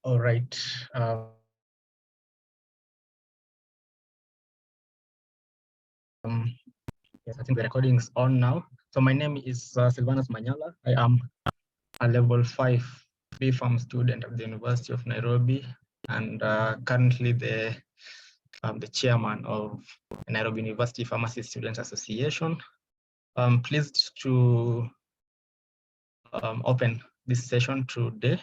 All right. Yes, I think the recording is on now. So my name is Silvanus Manyala. I am a level 5 BPharm student at the University of Nairobi, and currently the chairman of Nairobi University Pharmacy Students Association. I'm pleased to open this session today.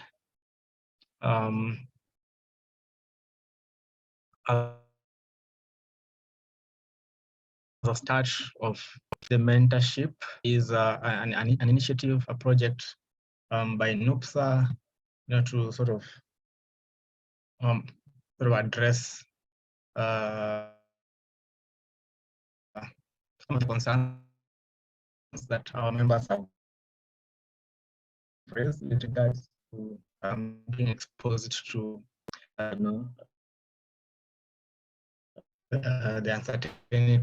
The start of the mentorship is an initiative, a project by NUPSA, to sort of address some of the concerns that our members have raised with regards to being exposed to the uncertainty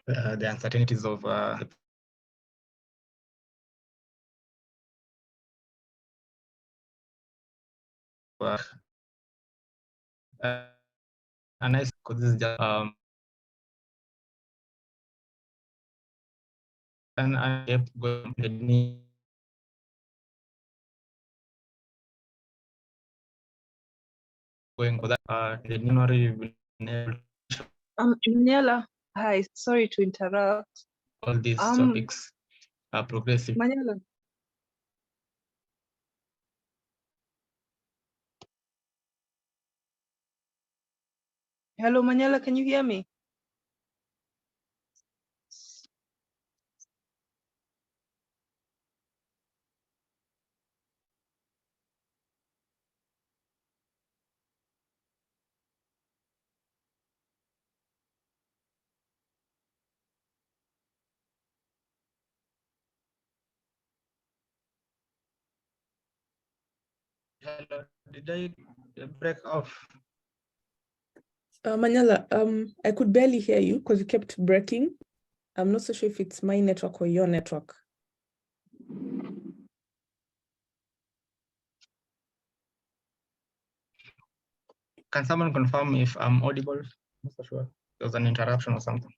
the uncertainties of and I because this is just and I kept going for that the January Manyala, hi, sorry to interrupt. All these topics are progressive. Manyala. Hello, Manyala, can you hear me? Hello, did I break off? Manyala, I could barely hear you because you kept breaking. I'm not so sure if it's my network or your network. Can someone confirm if I'm audible? I'm not so sure. There was an interruption or something.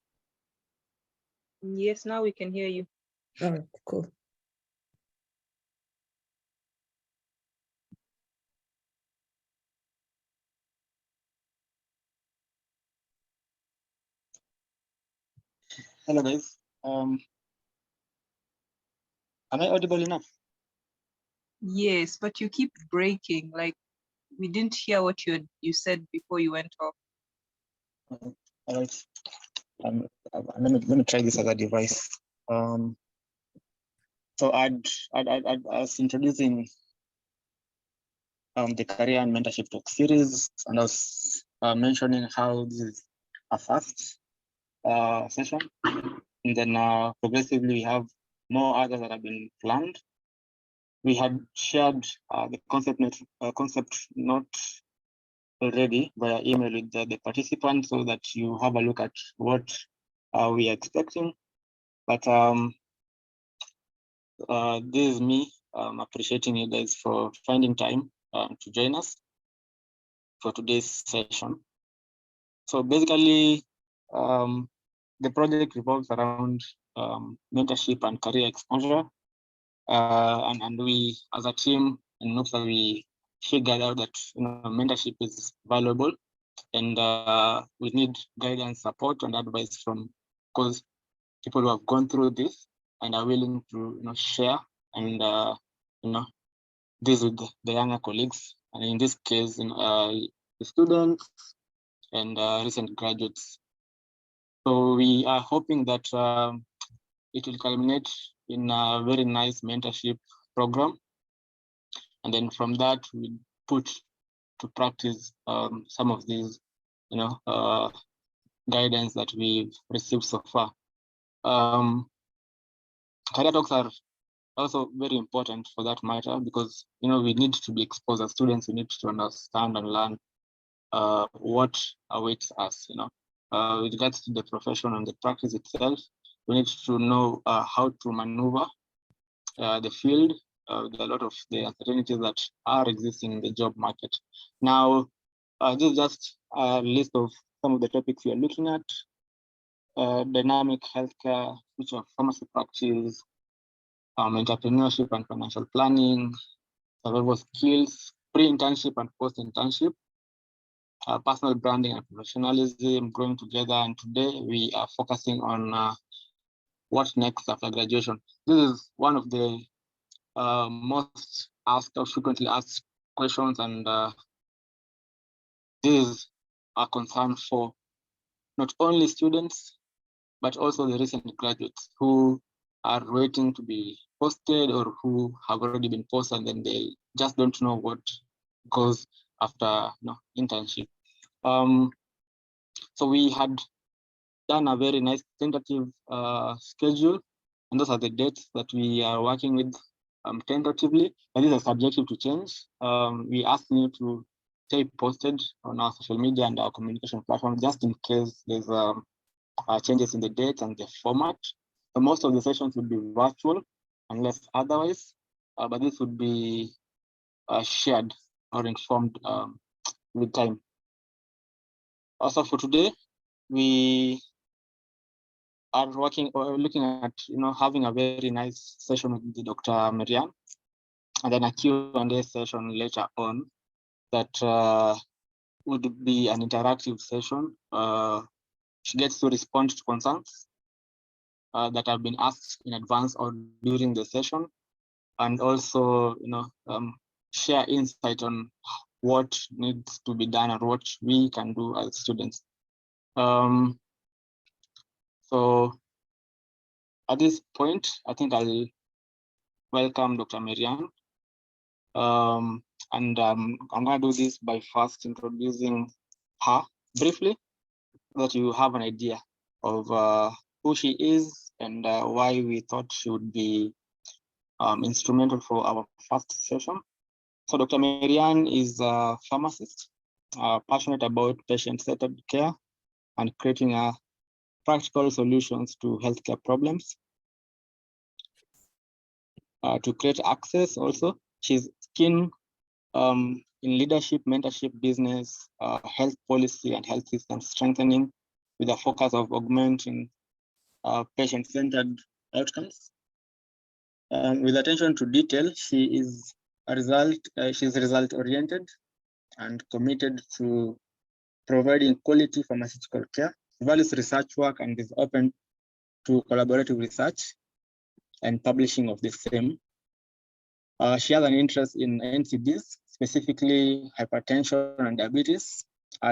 Yes, now we can hear you. All right, cool. Hello guys. Am I audible enough? Yes, but you keep breaking. Like we didn't hear what you said before you went off. All right. Let me try this as a device. So I was introducing the career and mentorship talk series, and I was mentioning how this is a first session, and then progressively we have more others that have been planned. We had shared the concept note already via email with the participants so that you have a look at what we are expecting. But this is me appreciating you guys for finding time to join us for today's session. So basically, the project revolves around mentorship and career exposure. And we, as a team in NUPSA, we figured out that mentorship is valuable, and we need guidance, support, and advice from people who have gone through this and are willing to share and this with the younger colleagues, and in this case, the students and recent graduates. So we are hoping that it will culminate in a very nice mentorship program, and then from that we put to practice some of these guidance that we've received so far. Career talks are also very important for that matter, because we need to be exposed as students. We need to understand and learn what awaits us. with regards to the profession and the practice itself. We need to know how to maneuver the field with a lot of the uncertainties that are existing in the job market. Now, this is just a list of some of the topics we are looking at. Dynamic healthcare, future of pharmacy practice, entrepreneurship and financial planning, survival skills, pre-internship and post-internship, personal branding and professionalism, growing together. And today we are focusing on what next after graduation. This is one of the most asked or frequently asked questions, and this is a concern for not only students, but also the recent graduates who are waiting to be posted or who have already been posted and then they just don't know what goes after internship. So we had done a very nice tentative schedule, and those are the dates that we are working with tentatively, and these are subjective to change. We ask you to stay posted on our social media and our communication platform just in case there's changes in the date and the format. So most of the sessions will be virtual unless otherwise, but this would be shared or informed with time. Also for today, we are working or looking at having a very nice session with Dr. Maryanne, and then a Q&A session later on that would be an interactive session. She gets to respond to concerns that have been asked in advance or during the session, and also share insight on what needs to be done and what we can do as students. So at this point, I think I'll welcome Dr. Maryanne. And I'm going to do this by first introducing her briefly, so that you have an idea of who she is and why we thought she would be instrumental for our first session. So Dr. Maryanne is a pharmacist, passionate about patient-centered care and creating practical solutions to healthcare problems. To create access also, she's keen in leadership, mentorship, business, health policy, and health system strengthening, with a focus of augmenting patient-centered outcomes. With attention to detail, she's result-oriented and committed to providing quality pharmaceutical care, values research work, and is open to collaborative research and publishing of the same. She has an interest in NCDs, specifically hypertension and diabetes,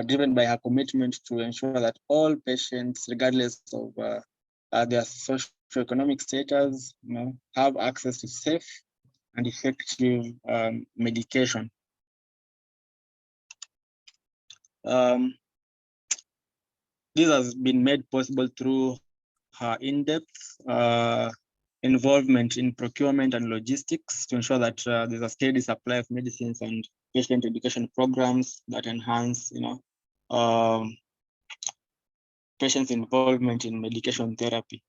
driven by her commitment to ensure that all patients, regardless of their socio-economic status, have access to safe and effective medication. This has been made possible through her in-depth involvement in procurement and logistics to ensure that there's a steady supply of medicines and patient education programs that enhance, patients' involvement in medication therapy.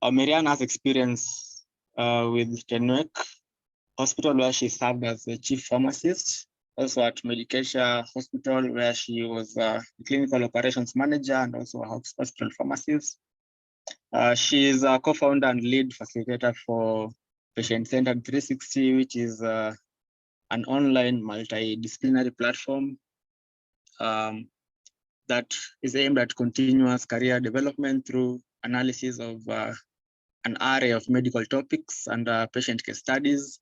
Maryanne has experience with Tenwek Hospital, where she served as the chief pharmacist, also at Medicatia Hospital, where she was the clinical operations manager and also a hospital pharmacist. She is a co-founder and lead facilitator for Patient-Centered 360, which is an online multidisciplinary platform that is aimed at continuous career development through analysis of an array of medical topics and patient case studies.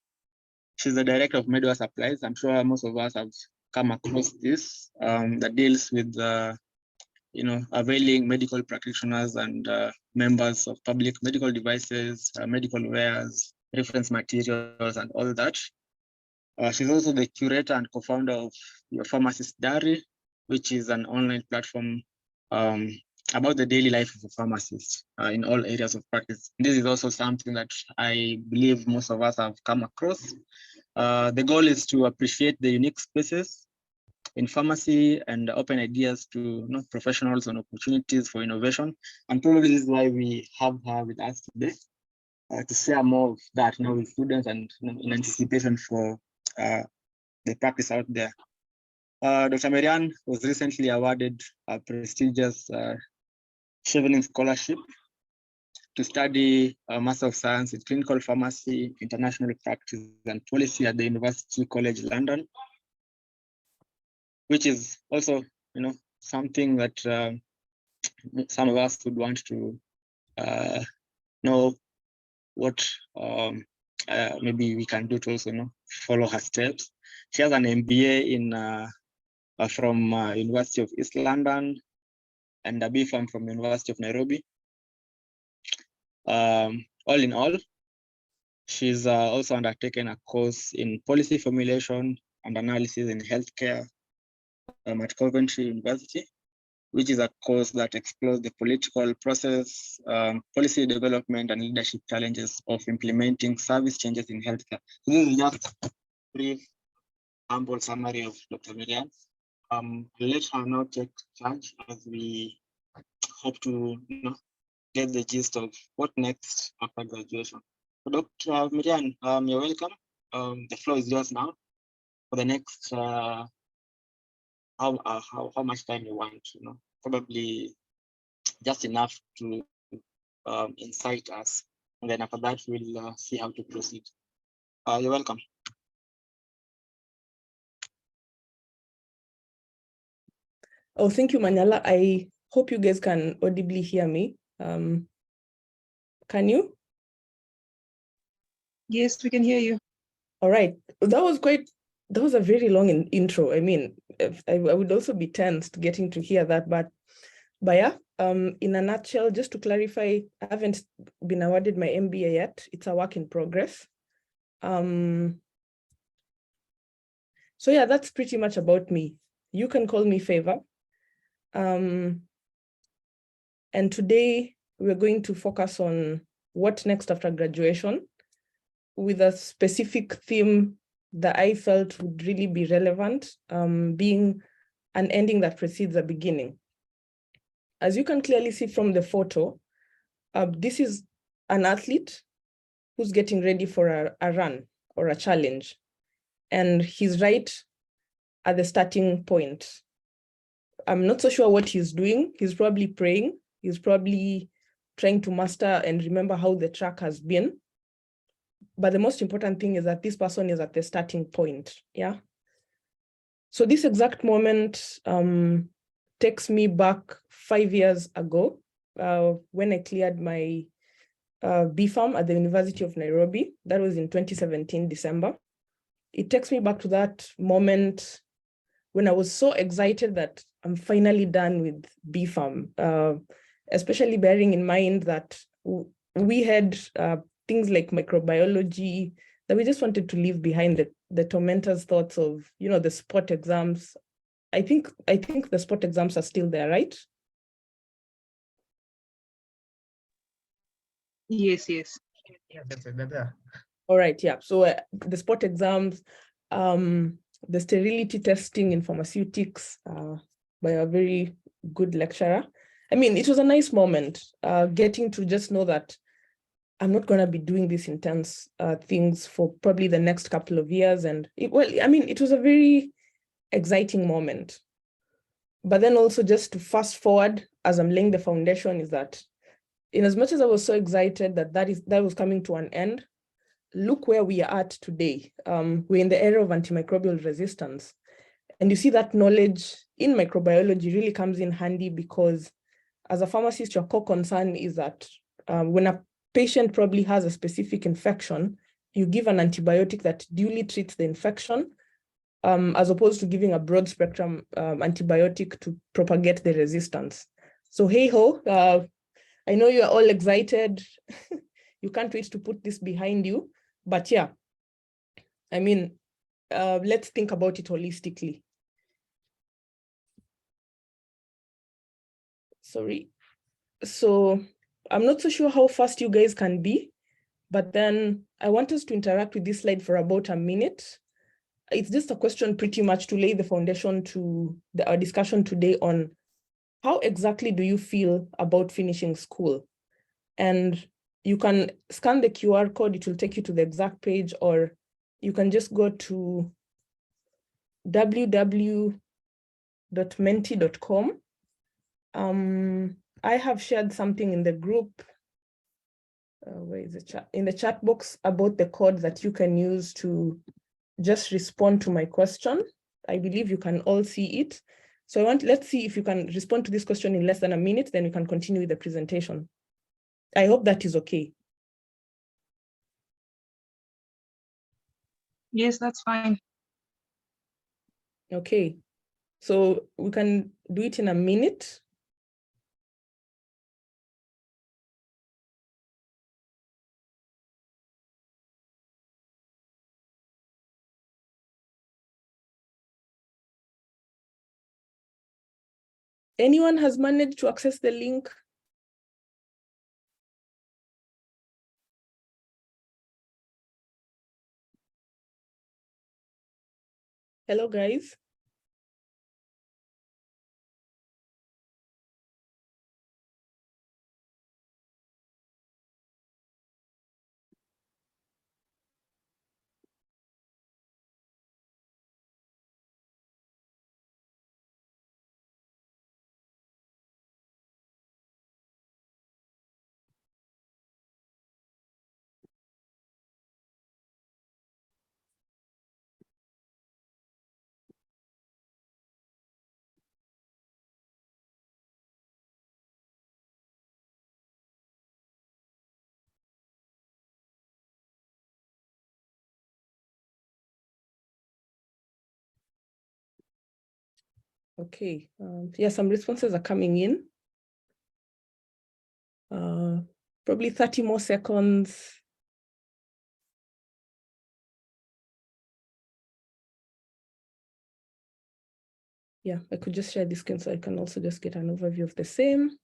She's the director of medical supplies. I'm sure most of us have come across this that deals with availing medical practitioners and members of public medical devices, medical wares, reference materials, and all that. She's also the curator and co-founder of Your Pharmacist Diary, which is an online platform about the daily life of a pharmacist in all areas of practice. This is also something that I believe most of us have come across. The goal is to appreciate the unique spaces in pharmacy and open ideas to professionals on opportunities for innovation. And probably this is why we have her with us today to share more of that with students and in anticipation for the practice out there. Dr. Maryanne was recently awarded a prestigious Chevening Scholarship to study a Master of Science in Clinical Pharmacy, International Practice and Policy at the University College London, which is also, something that some of us would want to know what maybe we can do to also follow her steps. She has an MBA in from University of East London and a BPharm from University of Nairobi. All in all, she's also undertaken a course in policy formulation and analysis in healthcare at Coventry University, which is a course that explores the political process, policy development, and leadership challenges of implementing service changes in healthcare. So this is just a brief, humble summary of Dr. Maryanne. I'll let her now take charge as we hope to get the gist of what next after graduation. So Dr. Maryanne, you're welcome. The floor is yours now for the next how much time you want, probably just enough to incite us, and then after that we'll see how to proceed. You're welcome. Oh, thank you, Manyala. I hope you guys can audibly hear me. Can you? Yes, we can hear you. All right. That was a very long intro. I mean, I would also be tensed getting to hear that, but yeah, in a nutshell, just to clarify, I haven't been awarded my MBA yet. It's a work in progress. So yeah, that's pretty much about me. You can call me Favour. And today we're going to focus on what next after graduation, with a specific theme that I felt would really be relevant, being an ending that precedes a beginning. As you can clearly see from the photo, this is an athlete who's getting ready for a run or a challenge. And he's right at the starting point. I'm not so sure what he's doing. He's probably praying. He's probably trying to master and remember how the track has been. But the most important thing is that this person is at the starting point, yeah? So this exact moment takes me back 5 years ago when I cleared my BPharm at the University of Nairobi. That was in 2017, December. It takes me back to that moment when I was so excited that I'm finally done with BPharm, especially bearing in mind that we had things like microbiology that we just wanted to leave behind, the tormentors thoughts of, the spot exams. I think the spot exams are still there, right? Yes. Yes, they're there. All right, yeah. So the spot exams, the sterility testing in pharmaceutics by a very good lecturer. I mean, it was a nice moment getting to just know that I'm not going to be doing these intense things for probably the next couple of years. And it was a very exciting moment. But then also just to fast forward as I'm laying the foundation is that in as much as I was so excited that was coming to an end, look where we are at today. We're in the era of antimicrobial resistance. And you see that knowledge in microbiology really comes in handy because as a pharmacist, your core concern is that when a patient probably has a specific infection, you give an antibiotic that duly treats the infection, as opposed to giving a broad spectrum antibiotic to propagate the resistance. So hey ho, I know you're all excited. You can't wait to put this behind you. But yeah, I mean, let's think about it holistically. Sorry. So I'm not so sure how fast you guys can be, but then I want us to interact with this slide for about a minute. it's just a question pretty much to lay the foundation to our discussion today on how exactly do you feel about finishing school? And you can scan the QR code, it will take you to the exact page, or you can just go to www.menti.com. I have shared something in the group, where is the chat? In the chat box about the code that you can use to just respond to my question. I believe you can all see it. So let's see if you can respond to this question in less than a minute, then we can continue with the presentation. I hope that is okay. Yes, that's fine. Okay, so we can do it in a minute. Anyone has managed to access the link? Hello, guys. Okay, yeah, some responses are coming in. Probably 30 more seconds. Yeah, I could just share this screen so I can also just get an overview of the same.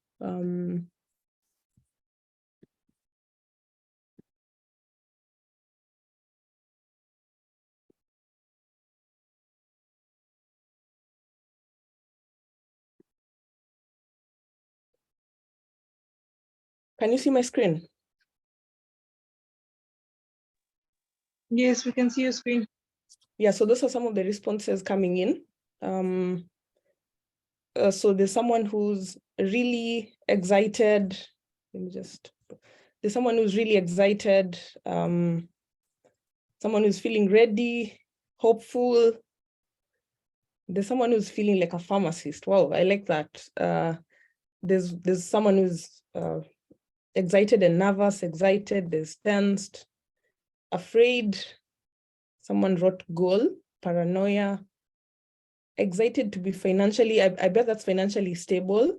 Can you see my screen? Yes, we can see your screen. Yeah, so those are some of the responses coming in. So there's someone who's really excited. There's someone who's really excited. Someone who's feeling ready, hopeful. There's someone who's feeling like a pharmacist. Wow, I like that. There's someone who's excited and nervous, excited, there's tensed, afraid. Someone wrote goal, paranoia, excited to be financially, I bet that's financially stable.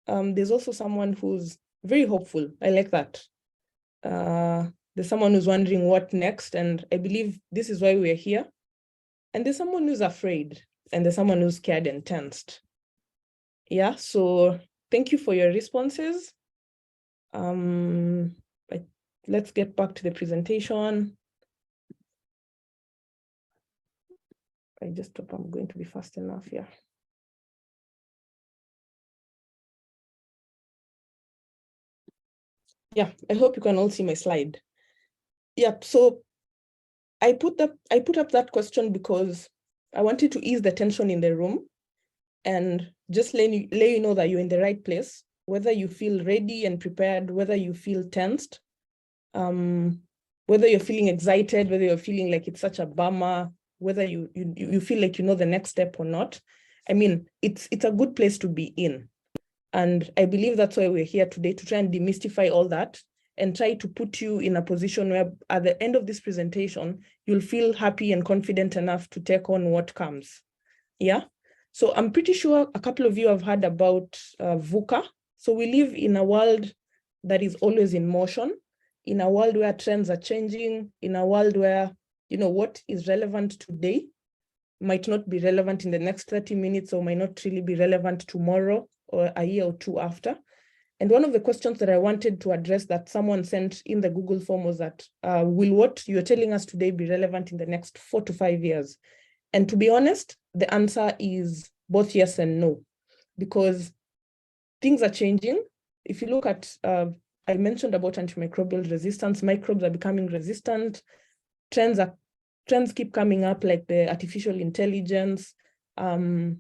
There's also someone who's very hopeful. I like that. There's someone who's wondering what next, and I believe this is why we're here. And there's someone who's afraid, and there's someone who's scared and tensed. Yeah, so thank you for your responses. Let's get back to the presentation. I just hope I'm going to be fast enough here. Yeah, I hope you can all see my slide. Yep, so I put up that question because I wanted to ease the tension in the room and just let you know that you're in the right place, whether you feel ready and prepared, whether you feel tensed, whether you're feeling excited, whether you're feeling like it's such a bummer, whether you feel like you know the next step or not. I mean, it's a good place to be in. And I believe that's why we're here today, to try and demystify all that and try to put you in a position where at the end of this presentation, you'll feel happy and confident enough to take on what comes. Yeah. So I'm pretty sure a couple of you have heard about VUCA. So we live in a world that is always in motion, in a world where trends are changing, in a world where, you know, what is relevant today might not be relevant in the next 30 minutes or might not really be relevant tomorrow or a year or two after. And one of the questions that I wanted to address that someone sent in the Google form was that, will what you're telling us today be relevant in the next 4 to 5 years? And to be honest, the answer is both yes and no, because things are changing. If you look at, I mentioned about antimicrobial resistance, microbes are becoming resistant. Trends keep coming up, like the artificial intelligence. The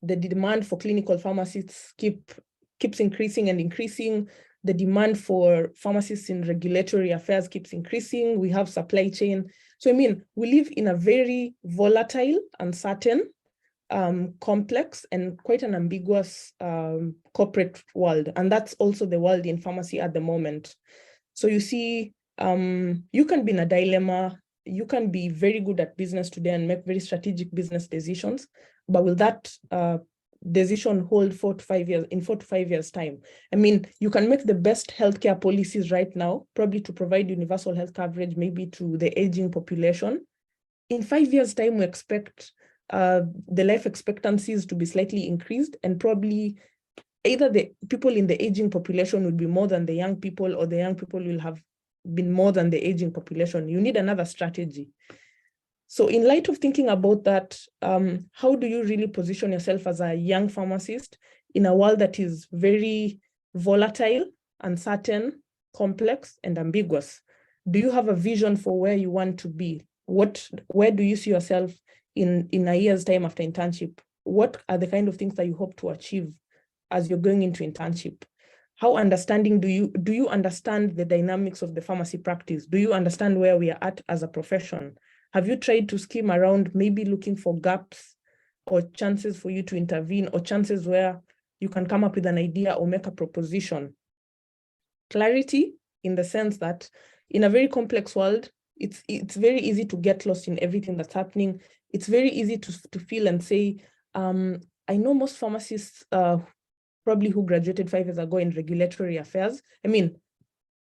demand for clinical pharmacists keeps increasing and increasing. The demand for pharmacists in regulatory affairs keeps increasing. We have supply chain. So, I mean, we live in a very volatile, uncertain, complex, and quite an ambiguous corporate world. And that's also the world in pharmacy at the moment. So you see, you can be in a dilemma. You can be very good at business today and make very strategic business decisions, but will that decision hold 4 to 5 years, in 4 to 5 years time? I mean, you can make the best healthcare policies right now, probably to provide universal health coverage, maybe to the aging population. In 5 years time, we expect the life expectancies to be slightly increased, and probably either the people in the aging population will be more than the young people, or the young people will have been more than the aging population. You need another strategy. So in light of thinking about that, how do you really position yourself as a young pharmacist in a world that is very volatile, uncertain, complex, and ambiguous? Do you have a vision for where you want to be? Where do you see yourself in a year's time after internship? What are the kind of things that you hope to achieve as you're going into internship? How understanding do you understand the dynamics of the pharmacy practice? Do you understand where we are at as a profession? Have you tried to skim around, maybe looking for gaps or chances for you to intervene, or chances where you can come up with an idea or make a proposition? Clarity, in the sense that in a very complex world, it's very easy to get lost in everything that's happening. It's very easy to feel and say, I know most pharmacists probably who graduated 5 years ago in regulatory affairs. I mean,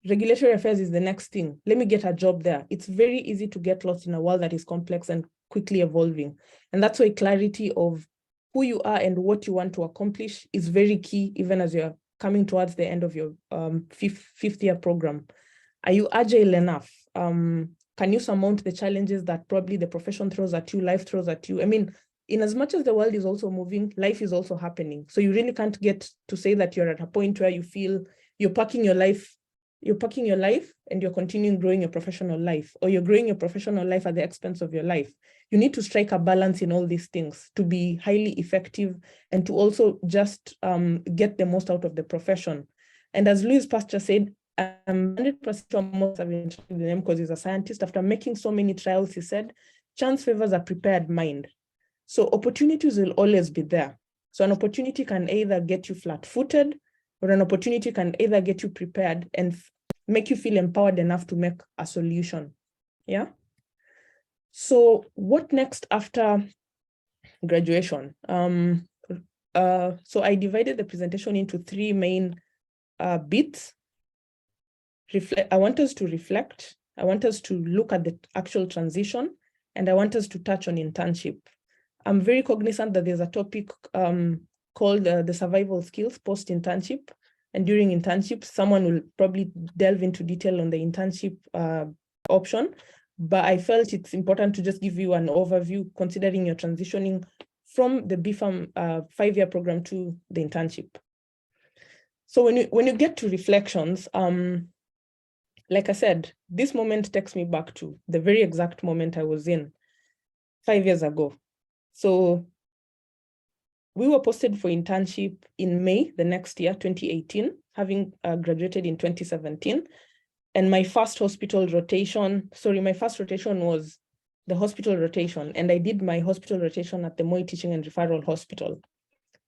regulatory affairs is the next thing. Let me get a job there. It's very easy to get lost in a world that is complex and quickly evolving. And that's why clarity of who you are and what you want to accomplish is very key, even as you're coming towards the end of your fifth year program. Are you agile enough? Can you surmount the challenges that probably the profession throws at you, life throws at you? I mean, in as much as the world is also moving, life is also happening. So you really can't get to say that you're at a point where you feel you're parking your life and you're continuing growing your professional life, or you're growing your professional life at the expense of your life. You need to strike a balance in all these things to be highly effective and to also just get the most out of the profession. And as Louis Pasteur said, I'm 100% sure most have been interested in him because he's a scientist. After making so many trials, he said, chance favors a prepared mind. So opportunities will always be there. So an opportunity can either get you flat-footed, or an opportunity can either get you prepared and make you feel empowered enough to make a solution. Yeah. So what next after graduation? So I divided the presentation into 3 main bits. I want us to reflect. I want us to look at the actual transition, and I want us to touch on internship. I'm very cognizant that there's a topic called the survival skills post-internship. And during internship, someone will probably delve into detail on the internship option. But I felt it's important to just give you an overview, considering you're transitioning from the BPharm 5-year program to the internship. So when you get to reflections, like I said, this moment takes me back to the very exact moment I was in 5 years ago. So we were posted for internship in May the next year, 2018, having graduated in 2017. And my first rotation was the hospital rotation. And I did my hospital rotation at the Moi Teaching and Referral Hospital.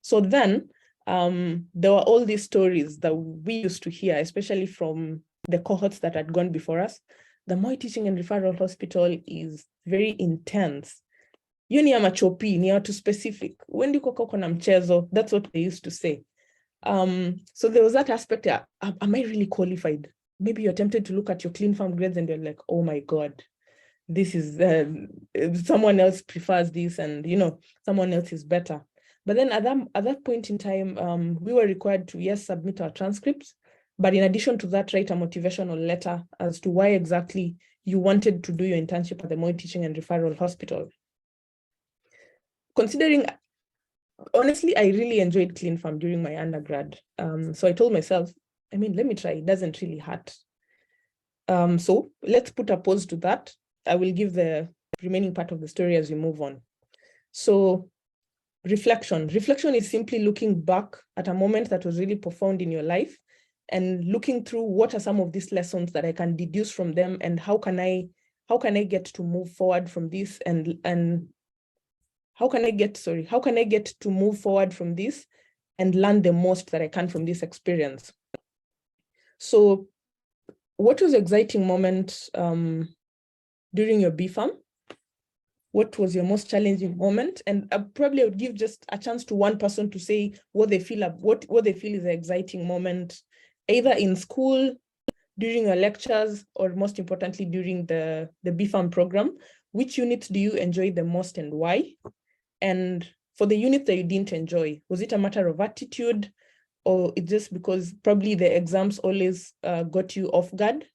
So then there were all these stories that we used to hear, especially from the cohorts that had gone before us. The Moi Teaching and Referral Hospital is very intense. You ni amachopi, ni watu specific. When you go na mchezo, that's what they used to say. So there was that aspect. Am I really qualified? Maybe you're tempted to look at your clean farm grades and you're like, oh my God, this is, someone else prefers this, and someone else is better. But then at that point in time, we were required to, yes, submit our transcripts, but in addition to that, write a motivational letter as to why exactly you wanted to do your internship at the Moi Teaching and Referral Hospital. Considering, honestly, I really enjoyed CleanPharm during my undergrad. So I told myself, I mean, let me try, it doesn't really hurt. So let's put a pause to that. I will give the remaining part of the story as we move on. So reflection. Reflection is simply looking back at a moment that was really profound in your life and looking through what are some of these lessons that I can deduce from them, and how can I get to move forward from this, and how can I get to move forward from this and learn the most that I can from this experience. So what was the exciting moment during your BPharm? What was your most challenging moment? And I probably would give just a chance to one person to say what they feel is the exciting moment, either in school, during your lectures, or most importantly, during the BPharm program. Which units do you enjoy the most and why? And for the units that you didn't enjoy, was it a matter of attitude, or it's just because probably the exams always got you off guard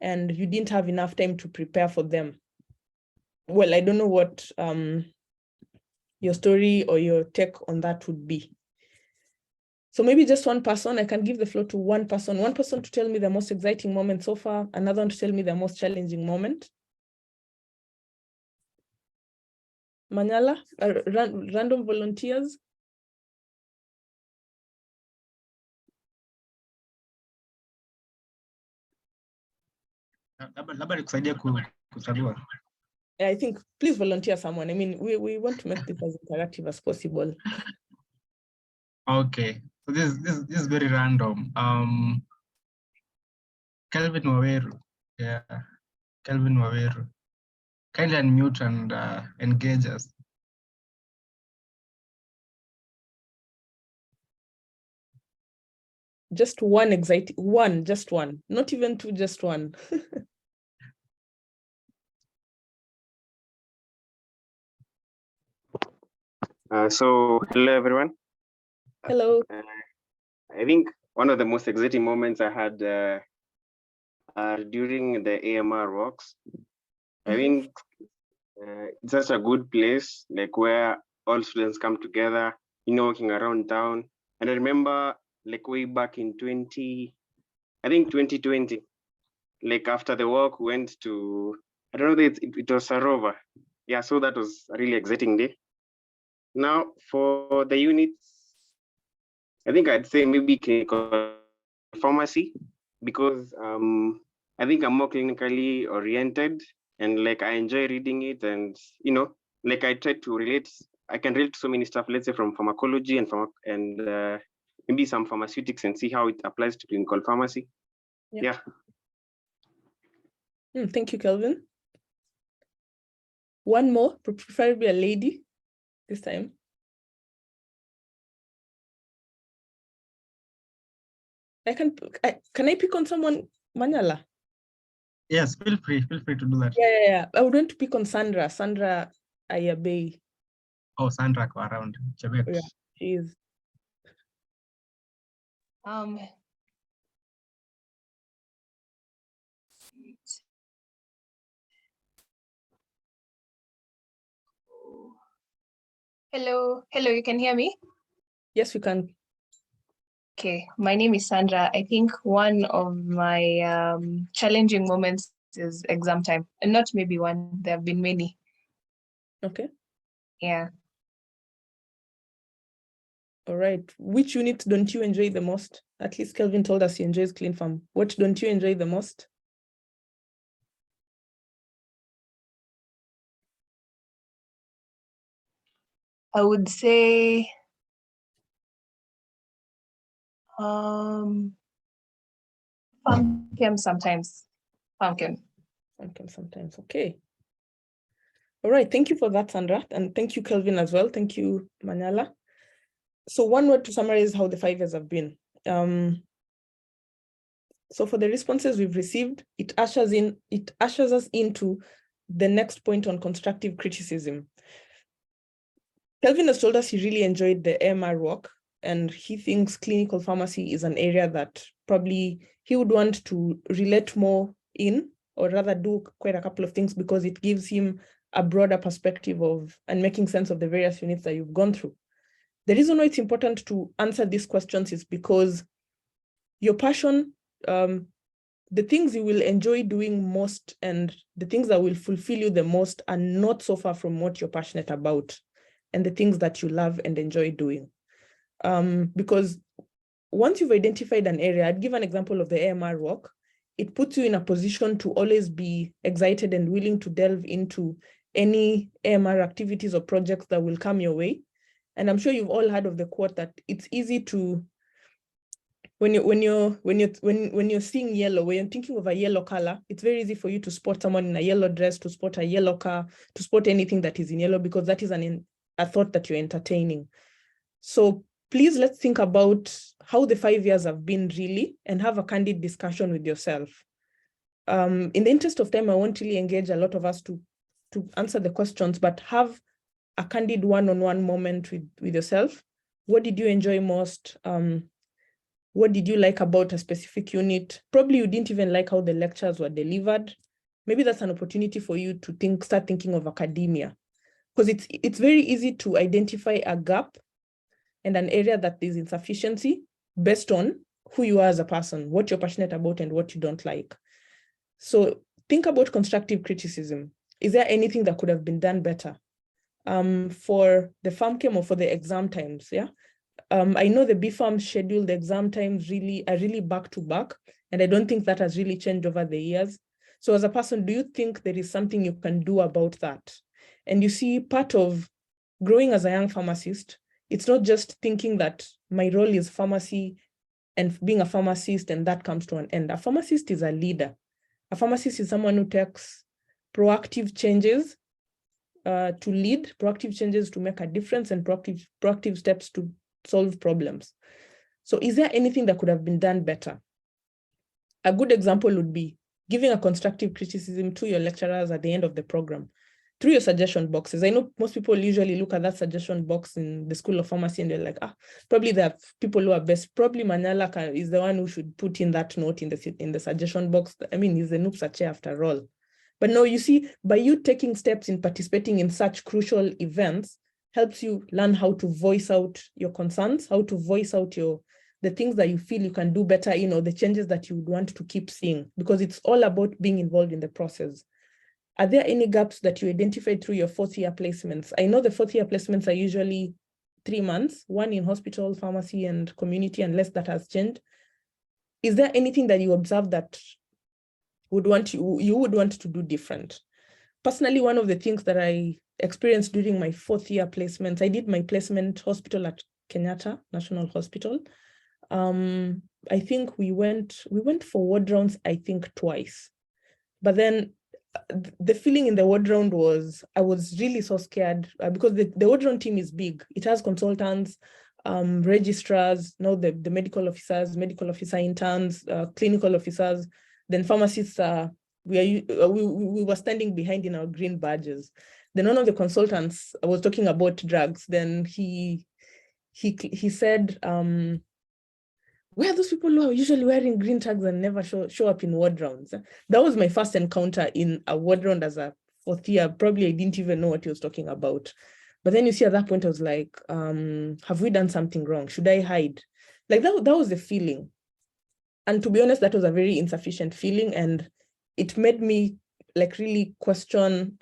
and you didn't have enough time to prepare for them? Well, I don't know what your story or your take on that would be. So maybe just one person. I can give the floor to one person to tell me the most exciting moment so far, another one to tell me the most challenging moment. Manyala, random volunteers. Labda nikusaidie kuchagua. I think please volunteer someone. I mean, we want to make this as interactive as possible. Okay, so this is very random. Kelvin Waweru, yeah, Kelvin Waweru. Kindly unmute and engage us. Just one exciting one, just one, not even two, just one. So hello everyone. Hello. I think one of the most exciting moments I had during the AMR walks. I think it's such a good place, like where all students come together, walking around town. And I remember like way back in 2020, like after the walk, we went to, I don't know, it was Sarova. Yeah, so that was a really exciting day. Now for the units, I think I'd say maybe clinical pharmacy, because I think I'm more clinically oriented, and like I enjoy reading it, and like I try to relate. I can relate to so many stuff, let's say from pharmacology and maybe some pharmaceutics, and see how it applies to clinical pharmacy. Yeah. Thank you, Kelvin. One more, preferably a lady this time. Can I pick on someone, Manyala? Yes, feel free to do that. Yeah. I would want to pick on Sandra Ayabei. Oh, Sandra go around. Chebet. Yeah, she is. Hello, you can hear me? Yes, we can. Okay, my name is Sandra. I think one of my challenging moments is exam time. And not maybe one, there have been many. Okay. Yeah. All right. Which unit don't you enjoy the most? At least Kelvin told us he enjoys CleanPharm. What don't you enjoy the most? I would say PharmChem sometimes. PharmChem sometimes. Okay. All right. Thank you for that, Sandra. And thank you, Kelvin, as well. Thank you, Manyala. So one word to summarize how the 5 years have been. So for the responses we've received, it ushers us into the next point on constructive criticism. Kelvin has told us he really enjoyed the AMR work, and he thinks clinical pharmacy is an area that probably he would want to relate more in, or rather do quite a couple of things, because it gives him a broader perspective of and making sense of the various units that you've gone through. The reason why it's important to answer these questions is because your passion, the things you will enjoy doing most and the things that will fulfill you the most are not so far from what you're passionate about and the things that you love and enjoy doing. Because once you've identified an area, I'd give an example of the AMR work. It puts you in a position to always be excited and willing to delve into any AMR activities or projects that will come your way. And I'm sure you've all heard of the quote that it's easy to, when you're seeing yellow, when you're thinking of a yellow color, it's very easy for you to spot someone in a yellow dress, to spot a yellow car, to spot anything that is in yellow, because that is a thought that you're entertaining. So please, let's think about how the 5 years have been really, and have a candid discussion with yourself. In the interest of time, I won't really engage a lot of us to answer the questions, but have a candid one-on-one moment with yourself. What did you enjoy most? What did you like about a specific unit? Probably you didn't even like how the lectures were delivered. Maybe that's an opportunity for you to start thinking of academia, because it's very easy to identify a gap and an area that there's insufficiency based on who you are as a person, what you're passionate about and what you don't like. So think about constructive criticism. Is there anything that could have been done better? For the PharmChem or for the exam times, yeah? I know the BPharm scheduled exam times are really back to back, and I don't think that has really changed over the years. So as a person, do you think there is something you can do about that? And you see, part of growing as a young pharmacist, it's not just thinking that my role is pharmacy and being a pharmacist and that comes to an end. A pharmacist is a leader. A pharmacist is someone who takes proactive changes to lead, proactive changes to make a difference, and proactive steps to solve problems. So is there anything that could have been done better? A good example would be giving a constructive criticism to your lecturers at the end of the program through your suggestion boxes. I know most people usually look at that suggestion box in the School of Pharmacy and they're like, probably there are people who are best. Probably Manyala is the one who should put in that note in the suggestion box. I mean, he's the NUPSA chair after all. But no, you see, by you taking steps in participating in such crucial events, helps you learn how to voice out your concerns, how to voice out the things that you feel you can do better, the changes that you would want to keep seeing, because it's all about being involved in the process. Are there any gaps that you identified through your fourth-year placements? I know the fourth-year placements are usually 3 months, one in hospital, pharmacy, and community, unless that has changed. Is there anything that you observe that you would want to do different? Personally, one of the things that I experienced during my fourth-year placements, I did my placement hospital at Kenyatta National Hospital. I think we went for ward rounds, I think twice. But then the feeling in the ward round was, I was really so scared because the ward round team is big. It has consultants, registrars, the medical officers, medical officer interns, clinical officers, then pharmacists. We were standing behind in our green badges. Then one of the consultants was talking about drugs. Then he said, where are those people who are usually wearing green tags and never show up in ward rounds? That was my first encounter in a ward round as a fourth year. Probably I didn't even know what he was talking about. But then you see at that point, I was like, have we done something wrong? Should I hide? Like that was the feeling. And to be honest, that was a very insufficient feeling. And it made me like really question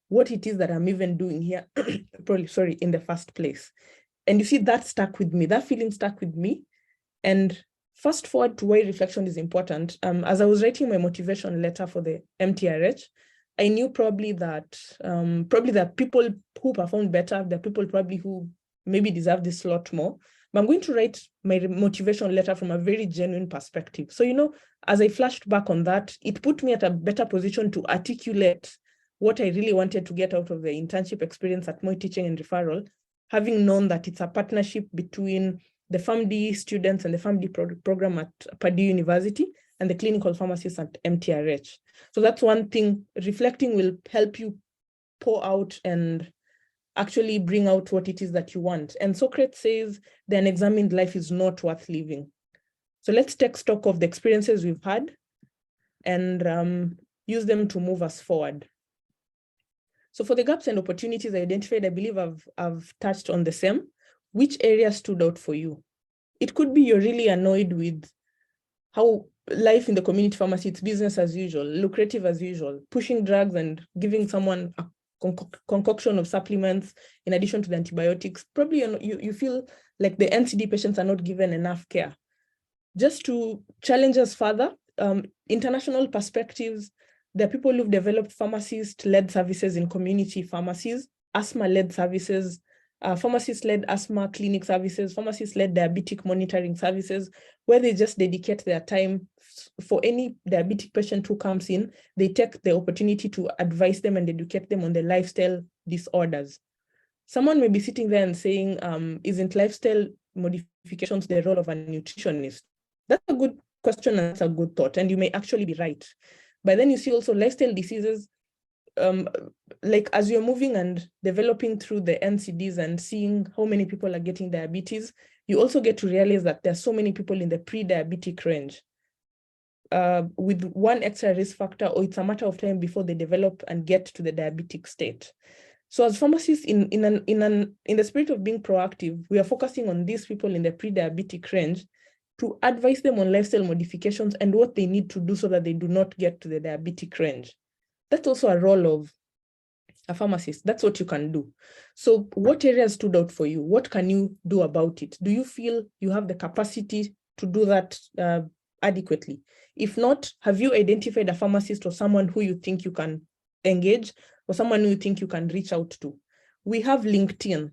what it is that I'm even doing here, in the first place. And you see, that stuck with me. That feeling stuck with me. And fast forward to why reflection is important. As I was writing my motivation letter for the MTRH, I knew probably that there are people who performed better. There are people probably who maybe deserve this slot more. But I'm going to write my motivation letter from a very genuine perspective. So, as I flashed back on that, it put me at a better position to articulate what I really wanted to get out of the internship experience at Moi Teaching and Referral, having known that it's a partnership between the PharmD students and the PharmD program at Purdue University and the clinical pharmacists at MTRH. So that's one thing. Reflecting will help you pour out and actually bring out what it is that you want. And Socrates says the unexamined life is not worth living. So let's take stock of the experiences we've had and use them to move us forward. So for the gaps and opportunities identified, I believe I've touched on the same. Which area stood out for you? It could be you're really annoyed with how life in the community pharmacy, it's business as usual, lucrative as usual, pushing drugs and giving someone a concoction of supplements in addition to the antibiotics. Probably you feel like the NCD patients are not given enough care. Just to challenge us further, international perspectives, there are people who've developed pharmacist-led services in community pharmacies, asthma-led services, pharmacist-led asthma clinic services, pharmacist-led diabetic monitoring services, where they just dedicate their time for any diabetic patient who comes in. They take the opportunity to advise them and educate them on the lifestyle disorders. Someone may be sitting there and saying, isn't lifestyle modifications the role of a nutritionist? That's a good question and that's a good thought, and you may actually be right. But then you see also lifestyle diseases, like as you're moving and developing through the NCDs and seeing how many people are getting diabetes, you also get to realize that there's so many people in the pre-diabetic range with one extra risk factor, or it's a matter of time before they develop and get to the diabetic state. So as pharmacists, in the spirit of being proactive, we are focusing on these people in the pre-diabetic range to advise them on lifestyle modifications and what they need to do so that they do not get to the diabetic range. That's also a role of a pharmacist. That's what you can do. So what areas stood out for you? What can you do about it? Do you feel you have the capacity to do that adequately? If not, have you identified a pharmacist or someone who you think you can engage or someone who you think you can reach out to? We have LinkedIn.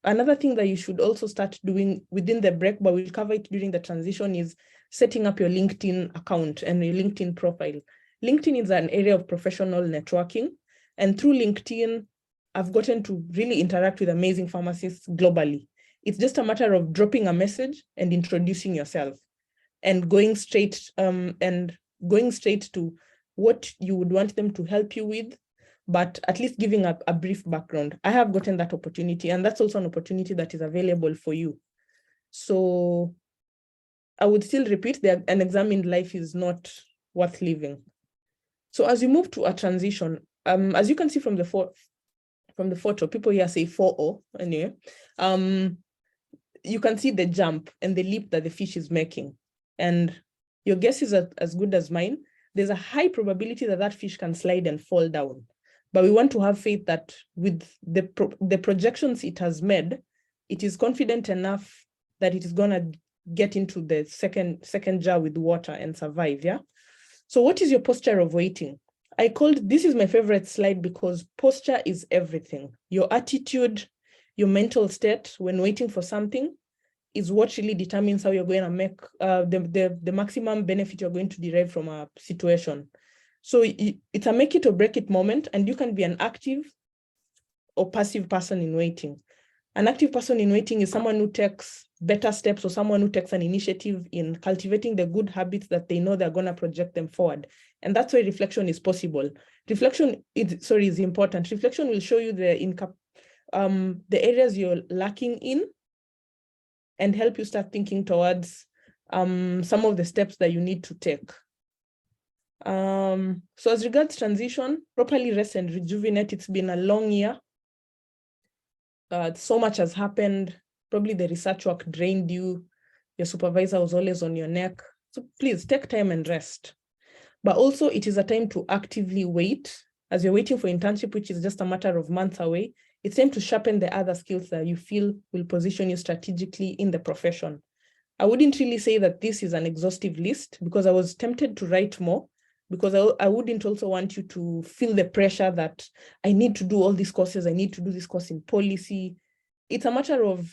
Another thing that you should also start doing within the break, but we'll cover it during the transition, is setting up your LinkedIn account and your LinkedIn profile. LinkedIn is an area of professional networking. And through LinkedIn, I've gotten to really interact with amazing pharmacists globally. It's just a matter of dropping a message and introducing yourself and going straight to what you would want them to help you with, but at least giving a brief background. I have gotten that opportunity, and that's also an opportunity that is available for you. So I would still repeat that an examined life is not worth living. So as you move to a transition, as you can see from the photo, people here say 4-0 anyway. You can see the jump and the leap that the fish is making. And your guess is as good as mine. There's a high probability that that fish can slide and fall down. But we want to have faith that with the projections it has made, it is confident enough that it is going to get into the second jar with water and survive, yeah? So what is your posture of waiting? This is my favorite slide because posture is everything. Your attitude, your mental state when waiting for something is what really determines how you're going to make the maximum benefit you're going to derive from a situation. So it's a make it or break it moment, and you can be an active or passive person in waiting. An active person in waiting is someone who takes better steps or someone who takes an initiative in cultivating the good habits that they know they're going to project them forward. And that's why reflection is possible. Reflection is important. Reflection will show you the areas you're lacking in and help you start thinking towards some of the steps that you need to take. So as regards transition, properly rest and rejuvenate. It's been a long year. So much has happened. Probably the research work drained you. Your supervisor was always on your neck. So please take time and rest. But also it is a time to actively wait. As you're waiting for internship, which is just a matter of months away, it's time to sharpen the other skills that you feel will position you strategically in the profession. I wouldn't really say that this is an exhaustive list because I was tempted to write more, because I wouldn't also want you to feel the pressure that I need to do all these courses, I need to do this course in policy. It's a matter of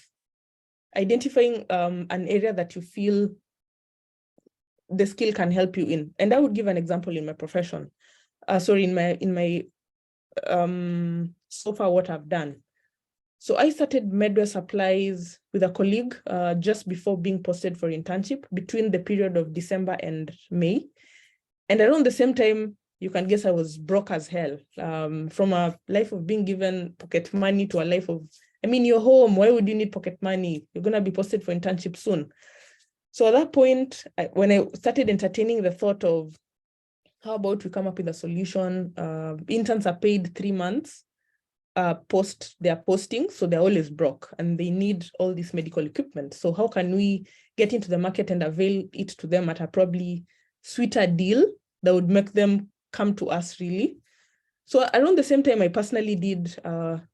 identifying an area that you feel the skill can help you in. And I would give an example in my profession. In my so far what I've done. So I started Medway Supplies with a colleague just before being posted for internship between the period of December and May. And around the same time, you can guess I was broke as hell. From a life of being given pocket money to a life of, I mean, you're home, why would you need pocket money? You're gonna be posted for internship soon. So at that point, when I started entertaining the thought of, how about we come up with a solution? Interns are paid 3 months post their posting, so they're always broke and they need all this medical equipment. So how can we get into the market and avail it to them at a probably sweeter deal that would make them come to us really? So around the same time, I personally did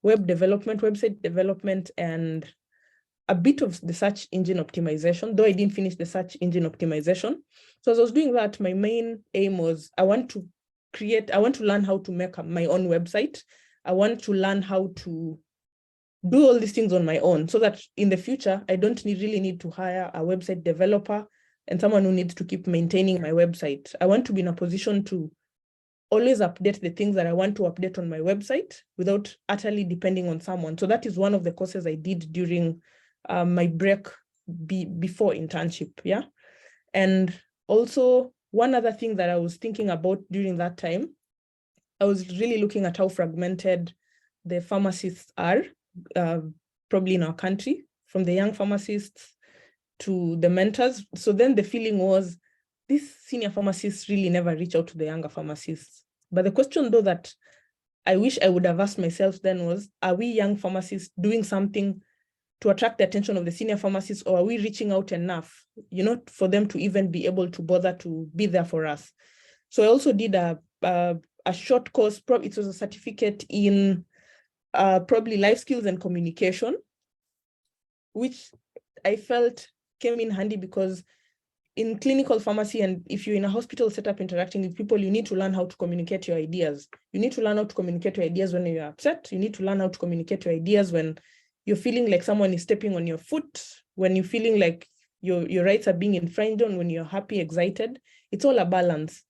web development, website development, and a bit of the search engine optimization, though I didn't finish the search engine optimization. So as I was doing that, my main aim was I want to learn how to make my own website. I want to learn how to do all these things on my own so that in the future, I don't really need to hire a website developer and someone who needs to keep maintaining my website. I want to be in a position to always update the things that I want to update on my website without utterly depending on someone. So that is one of the courses I did during my break before internship, yeah? And also one other thing that I was thinking about during that time, I was really looking at how fragmented the pharmacists are, probably in our country, from the young pharmacists to the mentors. So then the feeling was, these senior pharmacists really never reach out to the younger pharmacists. But the question though that I wish I would have asked myself then was, are we young pharmacists doing something to attract the attention of the senior pharmacists, or are we reaching out enough, you know, for them to even be able to bother to be there for us? So I also did a short course, it was a certificate in probably life skills and communication, which I felt came in handy because in clinical pharmacy, and if you're in a hospital setup interacting with people, you need to learn how to communicate your ideas. You need to learn how to communicate your ideas when you're upset. You need to learn how to communicate your ideas when you're feeling like someone is stepping on your foot, when you're feeling like your rights are being infringed on, when you're happy, excited. It's all a balance,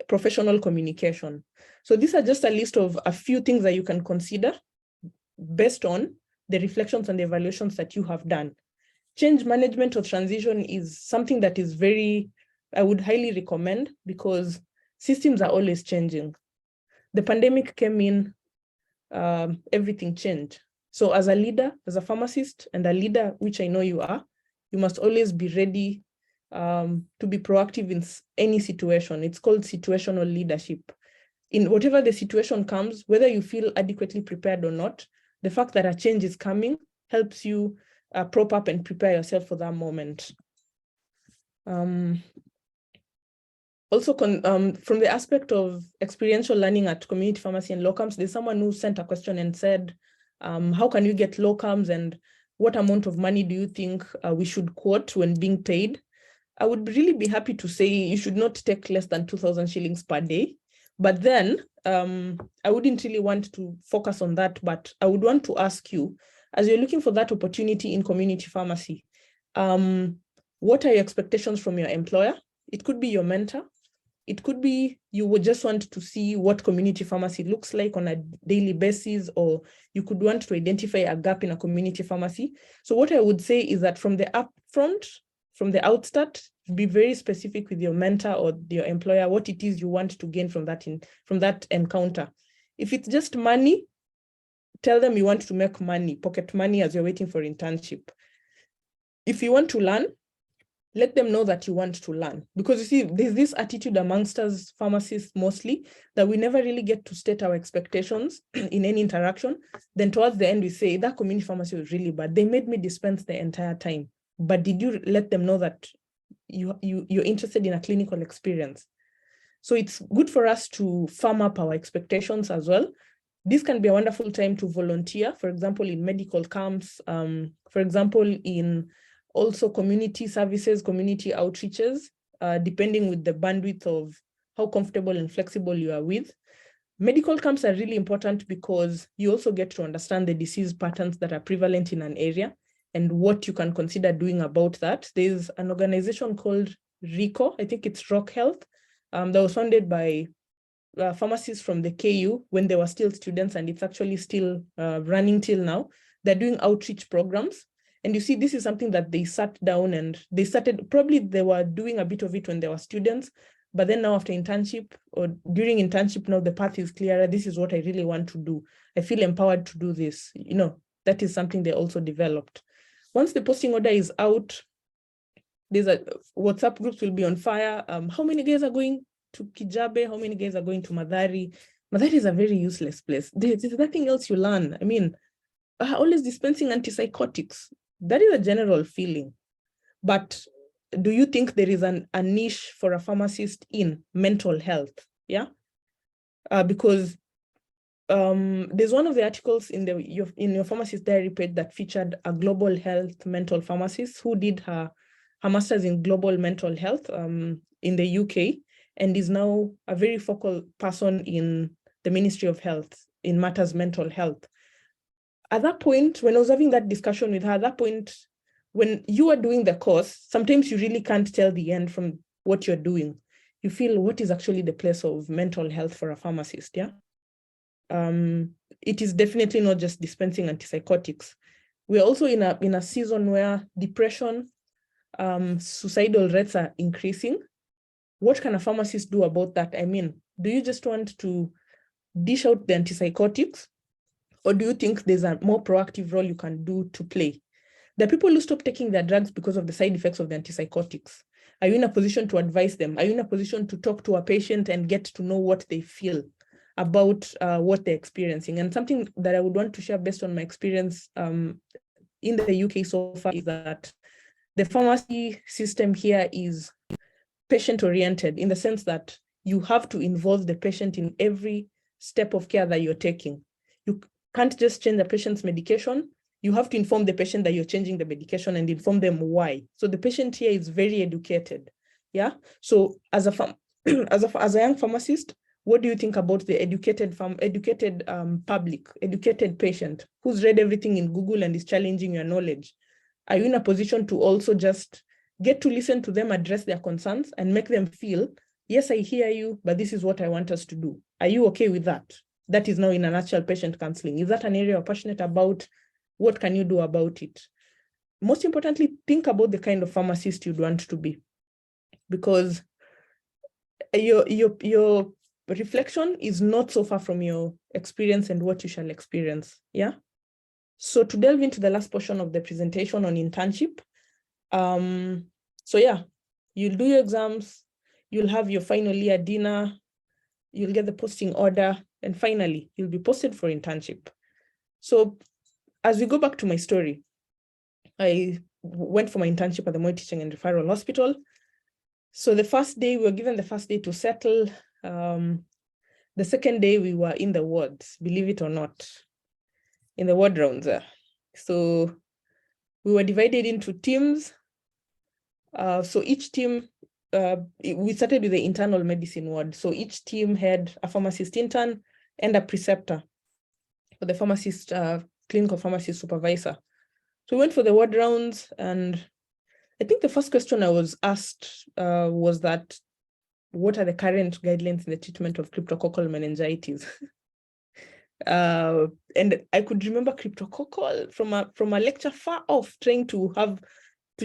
professional communication. So these are just a list of a few things that you can consider based on the reflections and the evaluations that you have done. Change management or transition is something that is I would highly recommend because systems are always changing. The pandemic came in, everything changed. So as a leader, as a pharmacist and a leader, which I know you are, you must always be ready to be proactive in any situation. It's called situational leadership. In whatever the situation comes, whether you feel adequately prepared or not, the fact that a change is coming helps you prop up and prepare yourself for that moment. Also, from the aspect of experiential learning at community pharmacy and locums, there's someone who sent a question and said, how can you get locums and what amount of money do you think we should quote when being paid? I would really be happy to say you should not take less than 2,000 shillings per day. But then I wouldn't really want to focus on that, but I would want to ask you, as you're looking for that opportunity in community pharmacy, what are your expectations from your employer? It could be your mentor. It could be you would just want to see what community pharmacy looks like on a daily basis, or you could want to identify a gap in a community pharmacy. So what I would say is that from the upfront, from the outstart, be very specific with your mentor or your employer, what it is you want to gain from that encounter. If it's just money, tell them you want to make money, pocket money as you're waiting for internship. If you want to learn, let them know that you want to learn. Because you see, there's this attitude amongst us pharmacists mostly that we never really get to state our expectations in any interaction. Then towards the end, we say, that community pharmacy was really bad. They made me dispense the entire time. But did you let them know that you're interested in a clinical experience? So it's good for us to firm up our expectations as well. This can be a wonderful time to volunteer, for example, in medical camps, for example, in also community services, community outreaches, depending with the bandwidth of how comfortable and flexible you are with. Medical camps are really important because you also get to understand the disease patterns that are prevalent in an area and what you can consider doing about that. There's an organization called RICO, I think it's Rock Health, that was founded by pharmacists from the KU when they were still students, and it's actually still running till now. They're doing outreach programs. And you see, this is something that they sat down and they started, probably they were doing a bit of it when they were students, but then now after internship or during internship, now the path is clearer. This is what I really want to do. I feel empowered to do this. You know, that is something they also developed. Once the posting order is out, there's a WhatsApp groups will be on fire. How many guys are going to Kijabe? How many guys are going to Madari? Madari is a very useless place. There's nothing else you learn. I mean, always dispensing antipsychotics. That is a general feeling. But do you think there is a niche for a pharmacist in mental health? Yeah, because there's one of the articles in your pharmacist diary page that featured a global health mental pharmacist who did her master's in global mental health in the UK, and is now a very focal person in the Ministry of Health in matters mental health. At that point, when I was having that discussion with her, at that point, when you are doing the course, sometimes you really can't tell the end from what you're doing. You feel, what is actually the place of mental health for a pharmacist, yeah? It is definitely not just dispensing antipsychotics. We're also in a season where depression, suicidal rates are increasing. What can a pharmacist do about that? I mean, do you just want to dish out the antipsychotics, or do you think there's a more proactive role you can do to play? The people who stop taking their drugs because of the side effects of the antipsychotics, are you in a position to advise them? Are you in a position to talk to a patient and get to know what they feel about what they're experiencing? And something that I would want to share based on my experience in the UK so far is that the pharmacy system here is patient-oriented, in the sense that you have to involve the patient in every step of care that you're taking. You can't just change the patient's medication. You have to inform the patient that you're changing the medication and inform them why. So the patient here is very educated. Yeah. So as a young pharmacist, what do you think about the educated public, educated patient who's read everything in Google and is challenging your knowledge? Are you in a position to also just get to listen to them, address their concerns, and make them feel, yes, I hear you, but this is what I want us to do. Are you okay with that? That is now in a nutshell patient counseling. Is that an area you're passionate about? What can you do about it? Most importantly, think about the kind of pharmacist you'd want to be, because your reflection is not so far from your experience and what you shall experience. Yeah. So to delve into the last portion of the presentation on internship, so yeah, you'll do your exams, you'll have your final year dinner, you'll get the posting order, and finally, you'll be posted for internship. So as we go back to my story, I went for my internship at the Moi Teaching and Referral Hospital. So the first day, we were given the first day to settle. The second day, we were in the wards, believe it or not, in the ward rounds. So we were divided into teams. So each team, we started with the internal medicine ward. So each team had a pharmacist intern and a preceptor for the pharmacist, clinical pharmacist supervisor. So we went for the ward rounds, and I think the first question I was asked was that, what are the current guidelines in the treatment of cryptococcal meningitis? And I could remember cryptococcal from a lecture far off, trying to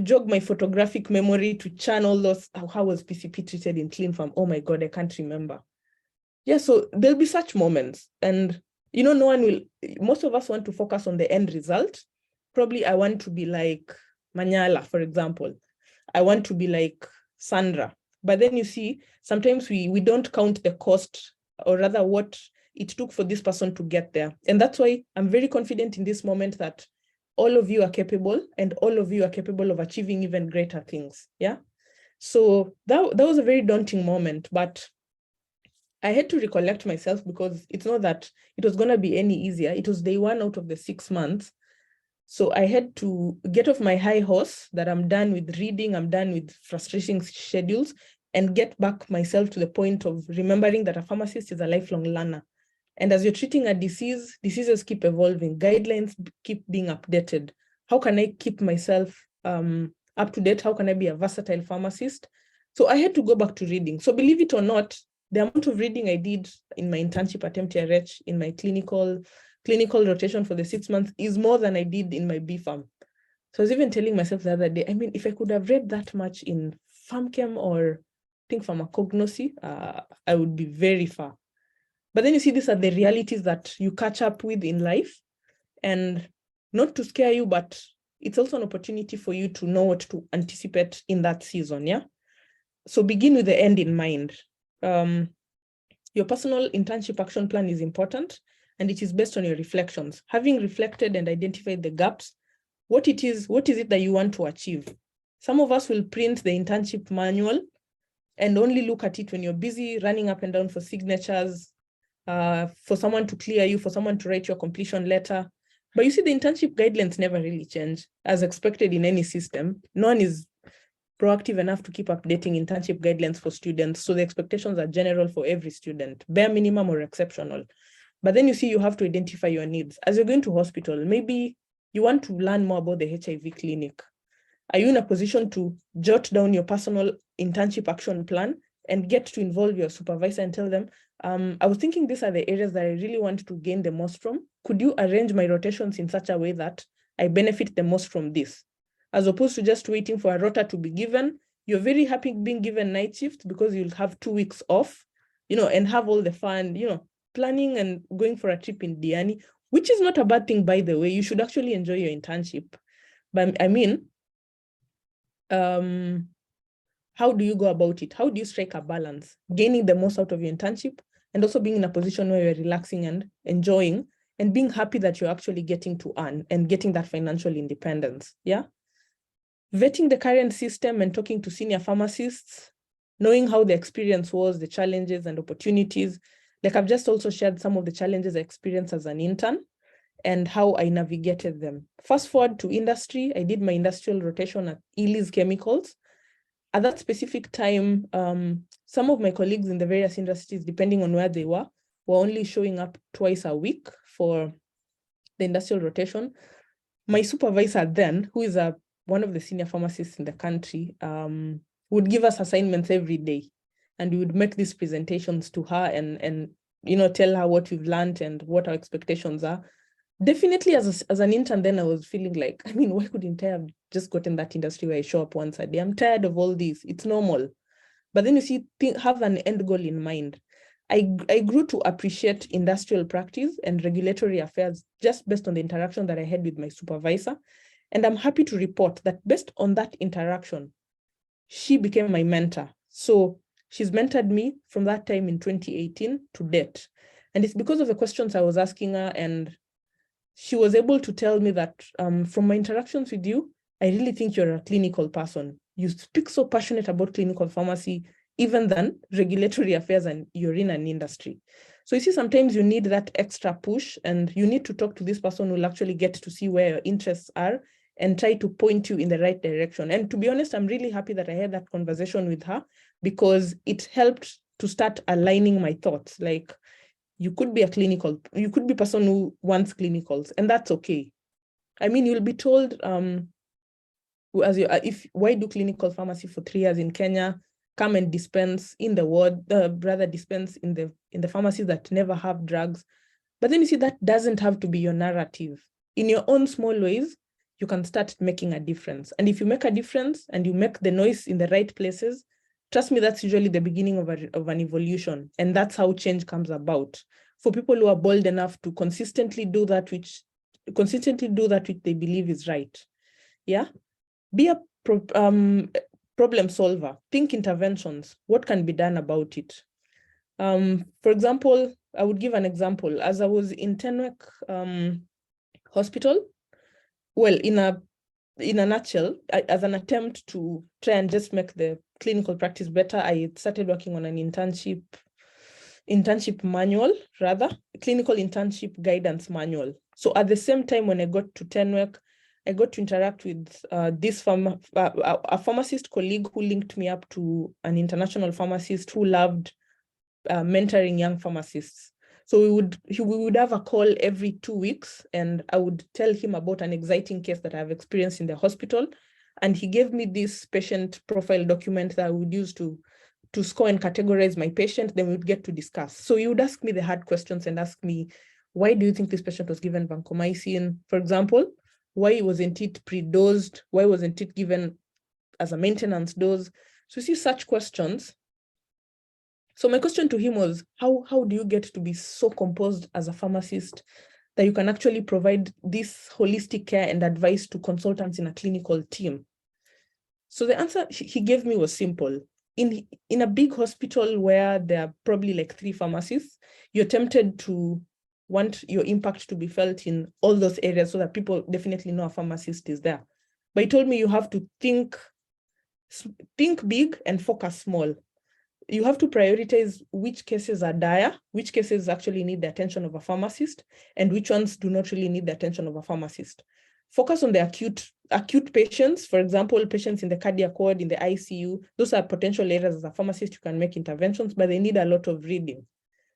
jog my photographic memory to channel those, how was PCP treated in ClinPharm? Oh my God, I can't remember. Yeah, so there'll be such moments. And, you know, most of us want to focus on the end result. Probably I want to be like Manyala, for example. I want to be like Sandra. But then you see, sometimes we don't count the cost, or rather what it took for this person to get there. And that's why I'm very confident in this moment that all of you are capable, and all of you are capable of achieving even greater things. Yeah. So that was a very daunting moment, but I had to recollect myself, because it's not that it was going to be any easier. It was day 1 out of the 6 months. So I had to get off my high horse that I'm done with reading, I'm done with frustrating schedules, and get back myself to the point of remembering that a pharmacist is a lifelong learner. And as you're treating a disease, diseases keep evolving, guidelines keep being updated. How can I keep myself up to date? How can I be a versatile pharmacist? So I had to go back to reading. So believe it or not, the amount of reading I did in my internship at MTRH, in my clinical rotation for the 6 months, is more than I did in my BPharm. So I was even telling myself the other day, I mean, if I could have read that much in PharmChem or think pharmacognosy, I would be very far. But then you see, these are the realities that you catch up with in life, and not to scare you, but it's also an opportunity for you to know what to anticipate in that season, yeah? So begin with the end in mind. Your personal internship action plan is important, and it is based on your reflections. Having reflected and identified the gaps, what is it that you want to achieve? Some of us will print the internship manual and only look at it when you're busy running up and down for signatures, for someone to clear you, for someone to write your completion letter. But you see, the internship guidelines never really change, as expected in any system. No one is proactive enough to keep updating internship guidelines for students. So the expectations are general for every student, bare minimum or exceptional. But then you see, you have to identify your needs. As you're going to hospital, maybe you want to learn more about the HIV clinic. Are you in a position to jot down your personal internship action plan and get to involve your supervisor and tell them, I was thinking these are the areas that I really want to gain the most from. Could you arrange my rotations in such a way that I benefit the most from this? As opposed to just waiting for a rota to be given. You're very happy being given night shifts because you'll have 2 weeks off, and have all the fun, planning and going for a trip in Diani, which is not a bad thing, by the way. You should actually enjoy your internship. But I mean, how do you go about it? How do you strike a balance, gaining the most out of your internship and also being in a position where you're relaxing and enjoying and being happy that you're actually getting to earn and getting that financial independence, yeah? Vetting the current system and talking to senior pharmacists, knowing how the experience was, the challenges and opportunities. Like I've just also shared some of the challenges I experienced as an intern and how I navigated them. Fast forward to industry, I did my industrial rotation at Ely's Chemicals. At that specific time, some of my colleagues in the various industries, depending on where they were only showing up twice a week for the industrial rotation. My supervisor then, who is one of the senior pharmacists in the country, would give us assignments every day. And we would make these presentations to her and tell her what we've learned and what our expectations are. Definitely as an intern then I was feeling like, why couldn't I have just gotten that industry where I show up once a day? I'm tired of all this. It's normal. But then you see, have an end goal in mind. I grew to appreciate industrial practice and regulatory affairs just based on the interaction that I had with my supervisor. And I'm happy to report that based on that interaction, she became my mentor. So she's mentored me from that time in 2018 to date. And it's because of the questions I was asking her, and she was able to tell me that from my interactions with you, I really think you're a clinical person. You speak so passionate about clinical pharmacy, even than regulatory affairs, and you're in an industry. So you see, sometimes you need that extra push and you need to talk to this person who will actually get to see where your interests are and try to point you in the right direction. And to be honest, I'm really happy that I had that conversation with her because it helped to start aligning my thoughts. Like, you could be a person who wants clinicals, and that's okay. You'll be told, why do clinical pharmacy for 3 years in Kenya? Come and dispense in the ward, dispense in the pharmacies that never have drugs. But then you see, that doesn't have to be your narrative. In your own small ways, you can start making a difference. And if you make a difference and you make the noise in the right places, trust me, that's usually the beginning of an evolution. And that's how change comes about. For people who are bold enough to consistently do that which they believe is right. Yeah. Be a problem solver. Think interventions. What can be done about it? For example, I would give an example. As I was in Tenwek Hospital, well, in a nutshell, as an attempt to try and just make the clinical practice better, I started working on an internship manual, clinical internship guidance manual. So at the same time, when I got to Tenwek, I got to interact with a pharmacist colleague who linked me up to an international pharmacist who loved mentoring young pharmacists. So we would have a call every 2 weeks, and I would tell him about an exciting case that I've experienced in the hospital. And he gave me this patient profile document that I would use to score and categorize my patient. Then we would get to discuss. So you would ask me the hard questions and ask me, why do you think this patient was given vancomycin, for example? Why wasn't it pre-dosed? Why wasn't it given as a maintenance dose? So you see, such questions So my question to him was, how do you get to be so composed as a pharmacist that you can actually provide this holistic care and advice to consultants in a clinical team? So the answer he gave me was simple. In a big hospital where there are probably like 3 pharmacists, you're tempted to want your impact to be felt in all those areas so that people definitely know a pharmacist is there. But he told me you have to think big and focus small. You have to prioritize which cases are dire, which cases actually need the attention of a pharmacist, and which ones do not really need the attention of a pharmacist. Focus on the acute patients, for example, patients in the cardiac ward, in the ICU. Those are potential areas as a pharmacist you can make interventions, but they need a lot of reading.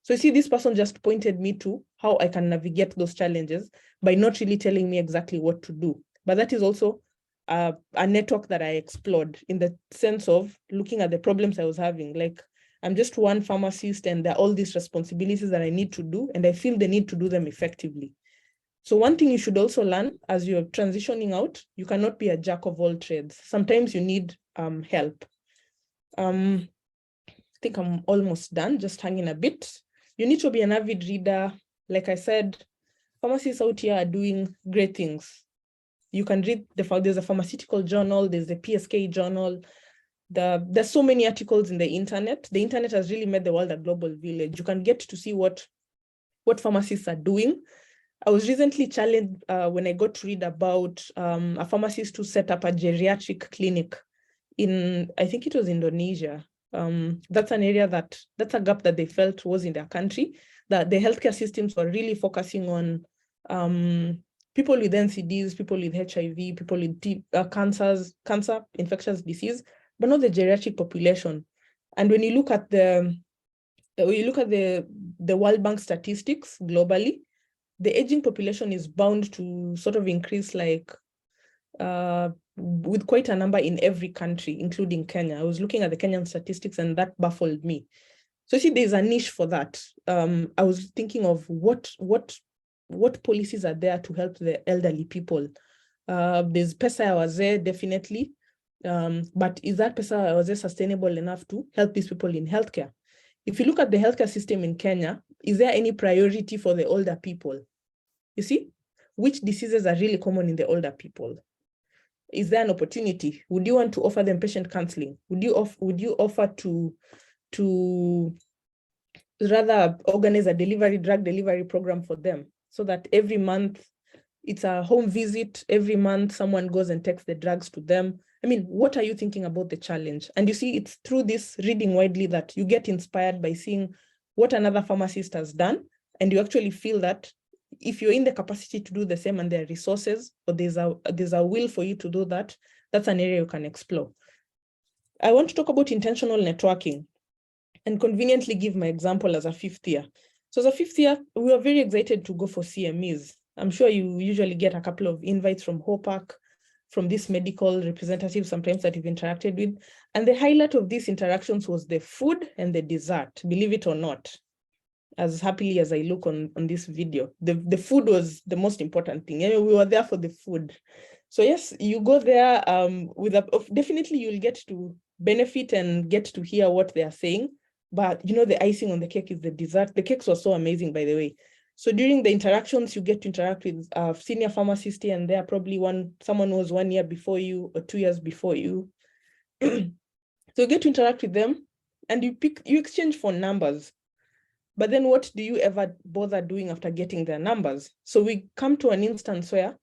So you see, this person just pointed me to how I can navigate those challenges by not really telling me exactly what to do. But that is also a network that I explored, in the sense of looking at the problems I was having. Like, I'm just one pharmacist and there are all these responsibilities that I need to do, and I feel the need to do them effectively. So one thing you should also learn as you're transitioning out, you cannot be a jack of all trades. Sometimes you need help. I think I'm almost done, just hanging a bit. You need to be an avid reader. Like I said, pharmacists out here are doing great things. You can read, there's a pharmaceutical journal, there's a PSK journal. There's so many articles in the internet. The internet has really made the world a global village. You can get to see what pharmacists are doing. I was recently challenged when I got to read about a pharmacist who set up a geriatric clinic in, I think it was Indonesia. That's an area that's a gap that they felt was in their country, that the healthcare systems were really focusing on people with NCDs, people with HIV, people with cancer, infectious disease, but not the geriatric population. And when you look at the World Bank statistics globally, the aging population is bound to sort of increase, like with quite a number in every country, including Kenya. I was looking at the Kenyan statistics and that baffled me. So see, there's a niche for that. I was thinking of what policies are there to help the elderly people. There's Pesa ya Wazee, definitely. But is that Pesa ya Wazee sustainable enough to help these people in healthcare? If you look at the healthcare system in Kenya, is there any priority for the older people? You see, which diseases are really common in the older people? Is there an opportunity? Would you want to offer them patient counseling? Would you offer to rather organize a drug delivery program for them, so that every month it's a home visit, every month someone goes and takes the drugs to them? I mean, what are you thinking about the challenge? And you see, it's through this reading widely that you get inspired by seeing what another pharmacist has done, and you actually feel that if you're in the capacity to do the same and there are resources, or there's a will for you to do that, that's an area you can explore. I want to talk about intentional networking and conveniently give my example as a 5th year. So as a 5th year, we were very excited to go for CMEs. I'm sure you usually get a couple of invites from HOPAC, from this medical representative sometimes that you've interacted with. And the highlight of these interactions was the food and the dessert, believe it or not. As happily as I look on this video, the food was the most important thing. We were there for the food. So yes, you go there definitely you'll get to benefit and get to hear what they are saying. But you know, the icing on the cake is the dessert. The cakes were so amazing, by the way. So during the interactions, you get to interact with senior pharmacists here and there, probably someone who was 1 year before you or 2 years before you. So you get to interact with them and you exchange phone numbers. But then what do you ever bother doing after getting their numbers? So we come to an instance where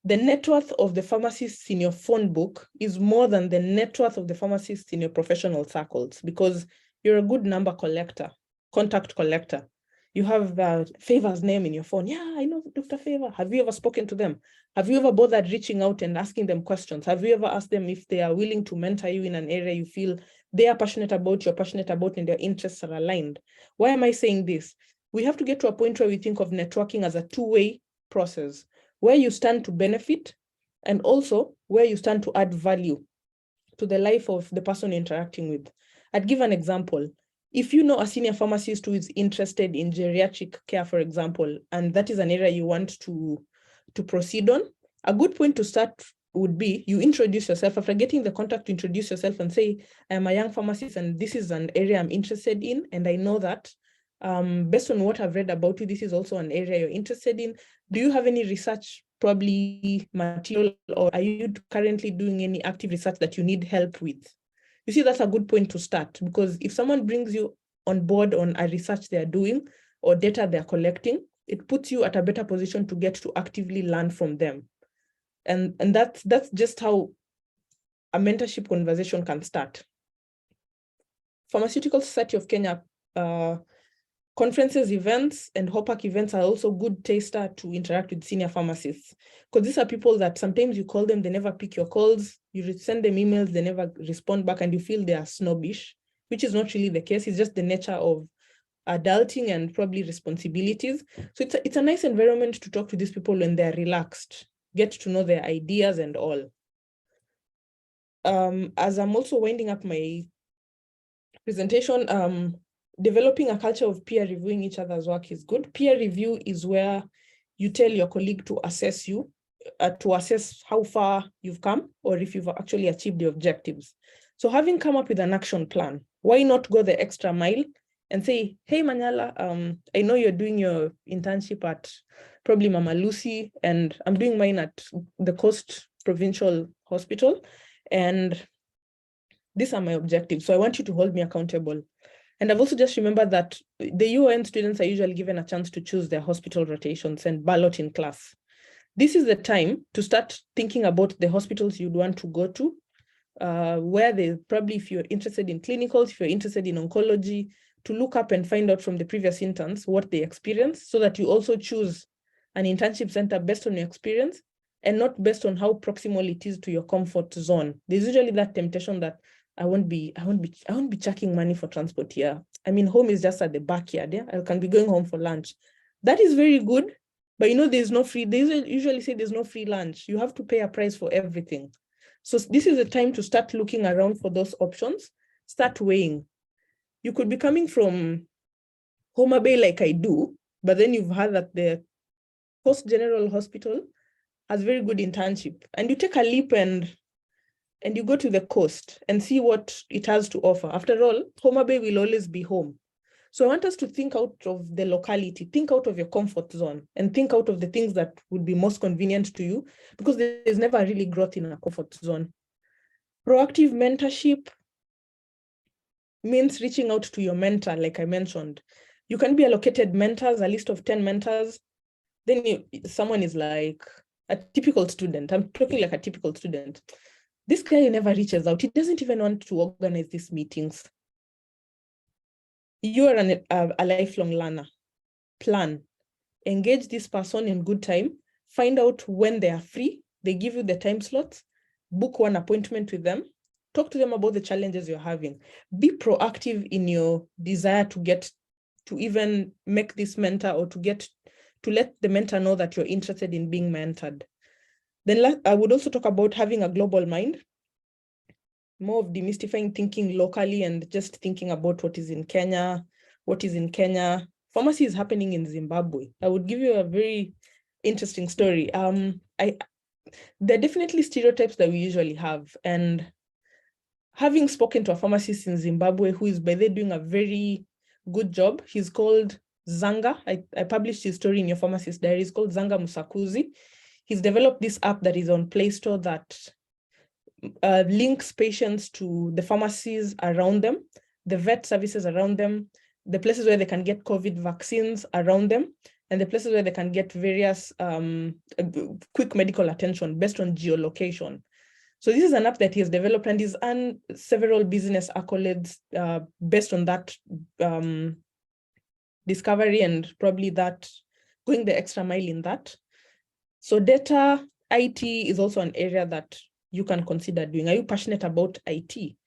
the net worth of the pharmacists in your phone book is more than the net worth of the pharmacists in your professional circles, because you're a good number collector, contact collector. You have Favor's name in your phone. Yeah, I know Dr. Favour. Have you ever spoken to them? Have you ever bothered reaching out and asking them questions? Have you ever asked them if they are willing to mentor you in an area you feel they are passionate about, you're passionate about, and their interests are aligned? Why am I saying this? We have to get to a point where we think of networking as a two-way process, where you stand to benefit and also where you stand to add value to the life of the person you're interacting with. I'd give an example. If you know a senior pharmacist who is interested in geriatric care, for example, and that is an area you want to proceed on, a good point to start would be you introduce yourself. After getting the contact, to introduce yourself and say, I'm a young pharmacist and this is an area I'm interested in. And I know that based on what I've read about you, this is also an area you're interested in. Do you have any research, probably material, or are you currently doing any active research that you need help with? You see, that's a good point to start, because if someone brings you on board on a research they're doing or data they're collecting, it puts you at a better position to get to actively learn from them. And that's just how a mentorship conversation can start. Pharmaceutical Society of Kenya conferences, events, and HOPAC events are also good taster to interact with senior pharmacists, because these are people that sometimes you call them, they never pick your calls, you send them emails, they never respond back, and you feel they are snobbish, which is not really the case. It's just the nature of adulting and probably responsibilities. So it's a nice environment to talk to these people when they're relaxed, get to know their ideas and all. As I'm also winding up my presentation, developing a culture of peer reviewing each other's work is good. Peer review is where you tell your colleague to assess you, to assess how far you've come or if you've actually achieved your objectives. So having come up with an action plan, why not go the extra mile and say, hey, Manyala, I know you're doing your internship at probably Mama Lucy, and I'm doing mine at the Coast Provincial Hospital, and these are my objectives. So I want you to hold me accountable. And I've also just remembered that the UN students are usually given a chance to choose their hospital rotations and ballot in class. This is the time to start thinking about the hospitals you'd want to go to, where they probably, if you're interested in clinicals, if you're interested in oncology, to look up and find out from the previous interns what they experience, so that you also choose an internship center based on your experience and not based on how proximal it is to your comfort zone. There's usually that temptation that I won't be chucking money for transport here. I mean, home is just at the backyard. Yeah, I can be going home for lunch. That is very good, but you know, there's no free. They usually say there's no free lunch. You have to pay a price for everything. So this is the time to start looking around for those options. Start weighing. You could be coming from Homa Bay like I do, but then you've heard that the Coast General Hospital has very good internship, and you take a leap and you go to the coast and see what it has to offer. After all, Homa Bay will always be home. So I want us to think out of the locality, think out of your comfort zone, and think out of the things that would be most convenient to you, because there's never really growth in a comfort zone. Proactive mentorship means reaching out to your mentor, like I mentioned. You can be allocated mentors, a list of 10 mentors. Then someone is like a typical student. I'm talking like a typical student. This guy never reaches out. He doesn't even want to organize these meetings. You are a lifelong learner. Plan. Engage this person in good time. Find out when they are free. They give you the time slots. Book one appointment with them. Talk to them about the challenges you're having. Be proactive in your desire to even make this mentor, or to let the mentor know that you're interested in being mentored. Then I would also talk about having a global mind, more of demystifying thinking locally and just thinking about what is in Kenya. Pharmacy is happening in Zimbabwe. I would give you a very interesting story. There are definitely stereotypes that we usually have. And having spoken to a pharmacist in Zimbabwe who is by the way doing a very good job, he's called Zanga. I published his story in your pharmacist diary. It's called Zanga Musakuzi. He's developed this app that is on Play Store that links patients to the pharmacies around them, the vet services around them, the places where they can get COVID vaccines around them, and the places where they can get various quick medical attention based on geolocation. So this is an app that he has developed, and he's earned several business accolades based on that discovery, and probably that going the extra mile in that. So data, IT is also an area that you can consider doing. Are you passionate about IT?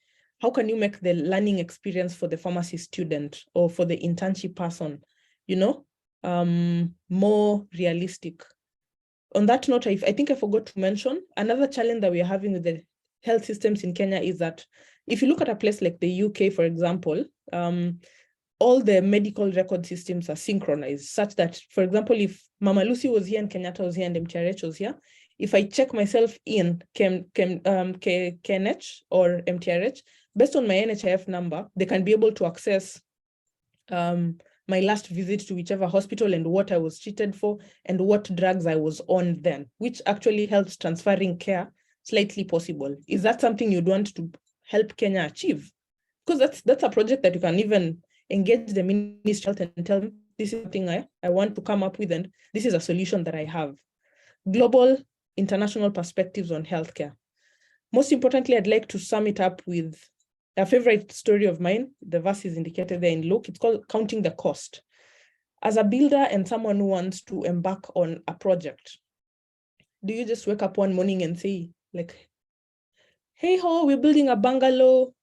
How can you make the learning experience for the pharmacy student or for the internship person, more realistic? On that note, I think I forgot to mention, another challenge that we are having with the health systems in Kenya is that if you look at a place like the UK, for example, all the medical record systems are synchronized such that, for example, if Mama Lucy was here and Kenyatta was here and MTRH was here, if I check myself in KNH or MTRH, based on my NHIF number, they can be able to access my last visit to whichever hospital and what I was treated for and what drugs I was on then, which actually helps transferring care slightly possible. Is that something you'd want to help Kenya achieve? Because that's a project that you can even engage the Ministry of Health and tell them, this is something I want to come up with, and this is a solution that I have. Global, international perspectives on healthcare. Most importantly, I'd like to sum it up with a favorite story of mine. The verse is indicated there in Luke. It's called Counting the Cost. As a builder and someone who wants to embark on a project, do you just wake up one morning and say, like, hey ho, we're building a bungalow,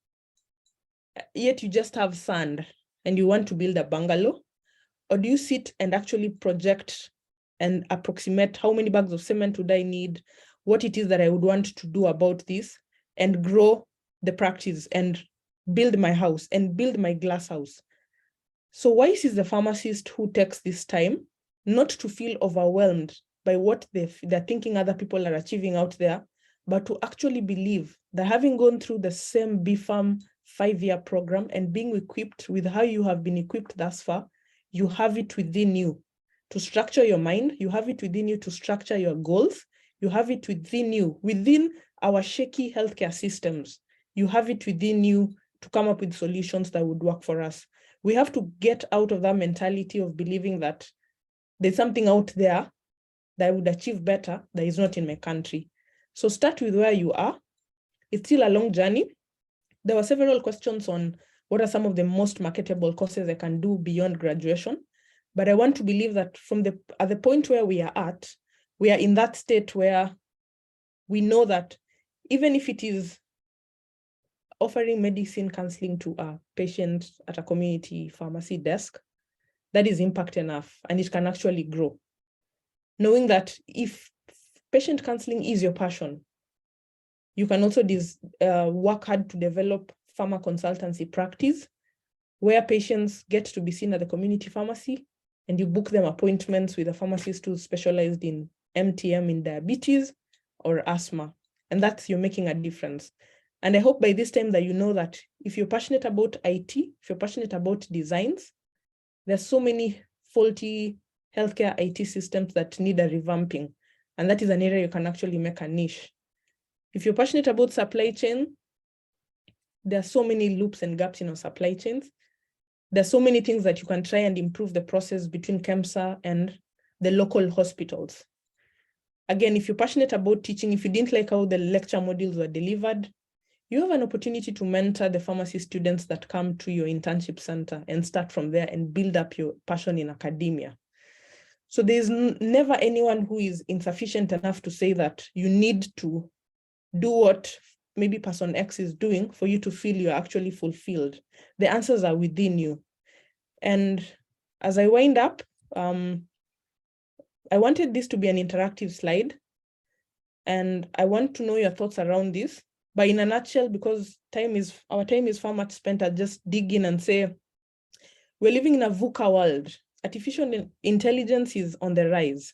yet you just have sand and you want to build a bungalow? Or do you sit and actually project and approximate how many bags of cement would I need, what it is that I would want to do about this, and grow the practice and build my house and build my glass house? So wise is the pharmacist who takes this time not to feel overwhelmed by what they're thinking other people are achieving out there, but to actually believe that having gone through the same BPharm 5-year program and being equipped with how you have been equipped thus far, you have it within you to structure your mind, you have it within you to structure your goals, you have it within you, within our shaky healthcare systems, you have it within you to come up with solutions that would work for us. We have to get out of that mentality of believing that there's something out there that I would achieve better that is not in my country. So start with where you are. It's still a long journey. There were several questions on what are some of the most marketable courses I can do beyond graduation. But I want to believe that at the point where we are at, we are in that state where we know that even if it is offering medicine counseling to a patient at a community pharmacy desk, that is impact enough and it can actually grow. Knowing that if patient counseling is your passion, you can also work hard to develop pharma consultancy practice where patients get to be seen at the community pharmacy and you book them appointments with a pharmacist who's specialized in MTM in diabetes or asthma. And that's you're making a difference. And I hope by this time that you know that if you're passionate about IT, if you're passionate about designs, there's so many faulty healthcare IT systems that need a revamping. And that is an area you can actually make a niche. If you're passionate about supply chain, there are so many loops and gaps in our supply chains. There's so many things that you can try and improve the process between KEMSA and the local hospitals. Again, if you're passionate about teaching, if you didn't like how the lecture modules were delivered, you have an opportunity to mentor the pharmacy students that come to your internship center and start from there and build up your passion in academia. So there's never anyone who is insufficient enough to say that you need to do what maybe person X is doing for you to feel you're actually fulfilled. The answers are within you. And as I wind up, I wanted this to be an interactive slide. And I want to know your thoughts around this. But in a nutshell, because our time is far much spent at just dig in and say, we're living in a VUCA world. Artificial intelligence is on the rise.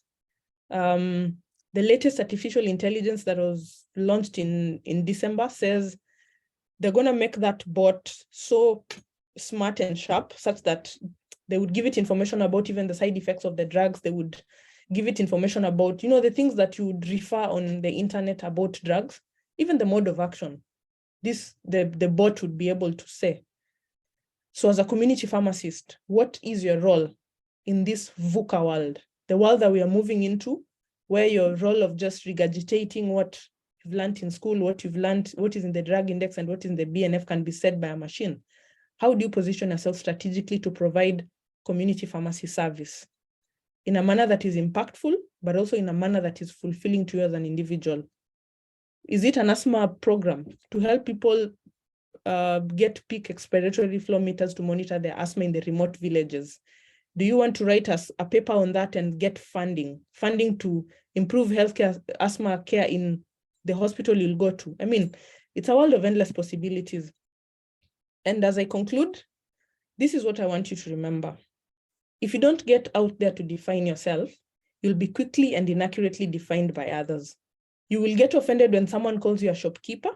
The latest artificial intelligence that was launched in December says they're going to make that bot so smart and sharp such that they would give it information about even the side effects of the drugs. They would give it information about, the things that you would refer on the internet about drugs, even the mode of action. The bot would be able to say. So as a community pharmacist, what is your role in this VUCA world, the world that we are moving into, where your role of just regurgitating what you've learned in school, what you've learned, what is in the drug index and what is in the BNF can be said by a machine? How do you position yourself strategically to provide community pharmacy service in a manner that is impactful, but also in a manner that is fulfilling to you as an individual? Is it an asthma program to help people get peak expiratory flow meters to monitor their asthma in the remote villages? Do you want to write us a paper on that and get funding to improve healthcare asthma care in the hospital you'll go to? I mean, it's a world of endless possibilities. And as I conclude, this is what I want you to remember. If you don't get out there to define yourself, you'll be quickly and inaccurately defined by others. You will get offended when someone calls you a shopkeeper.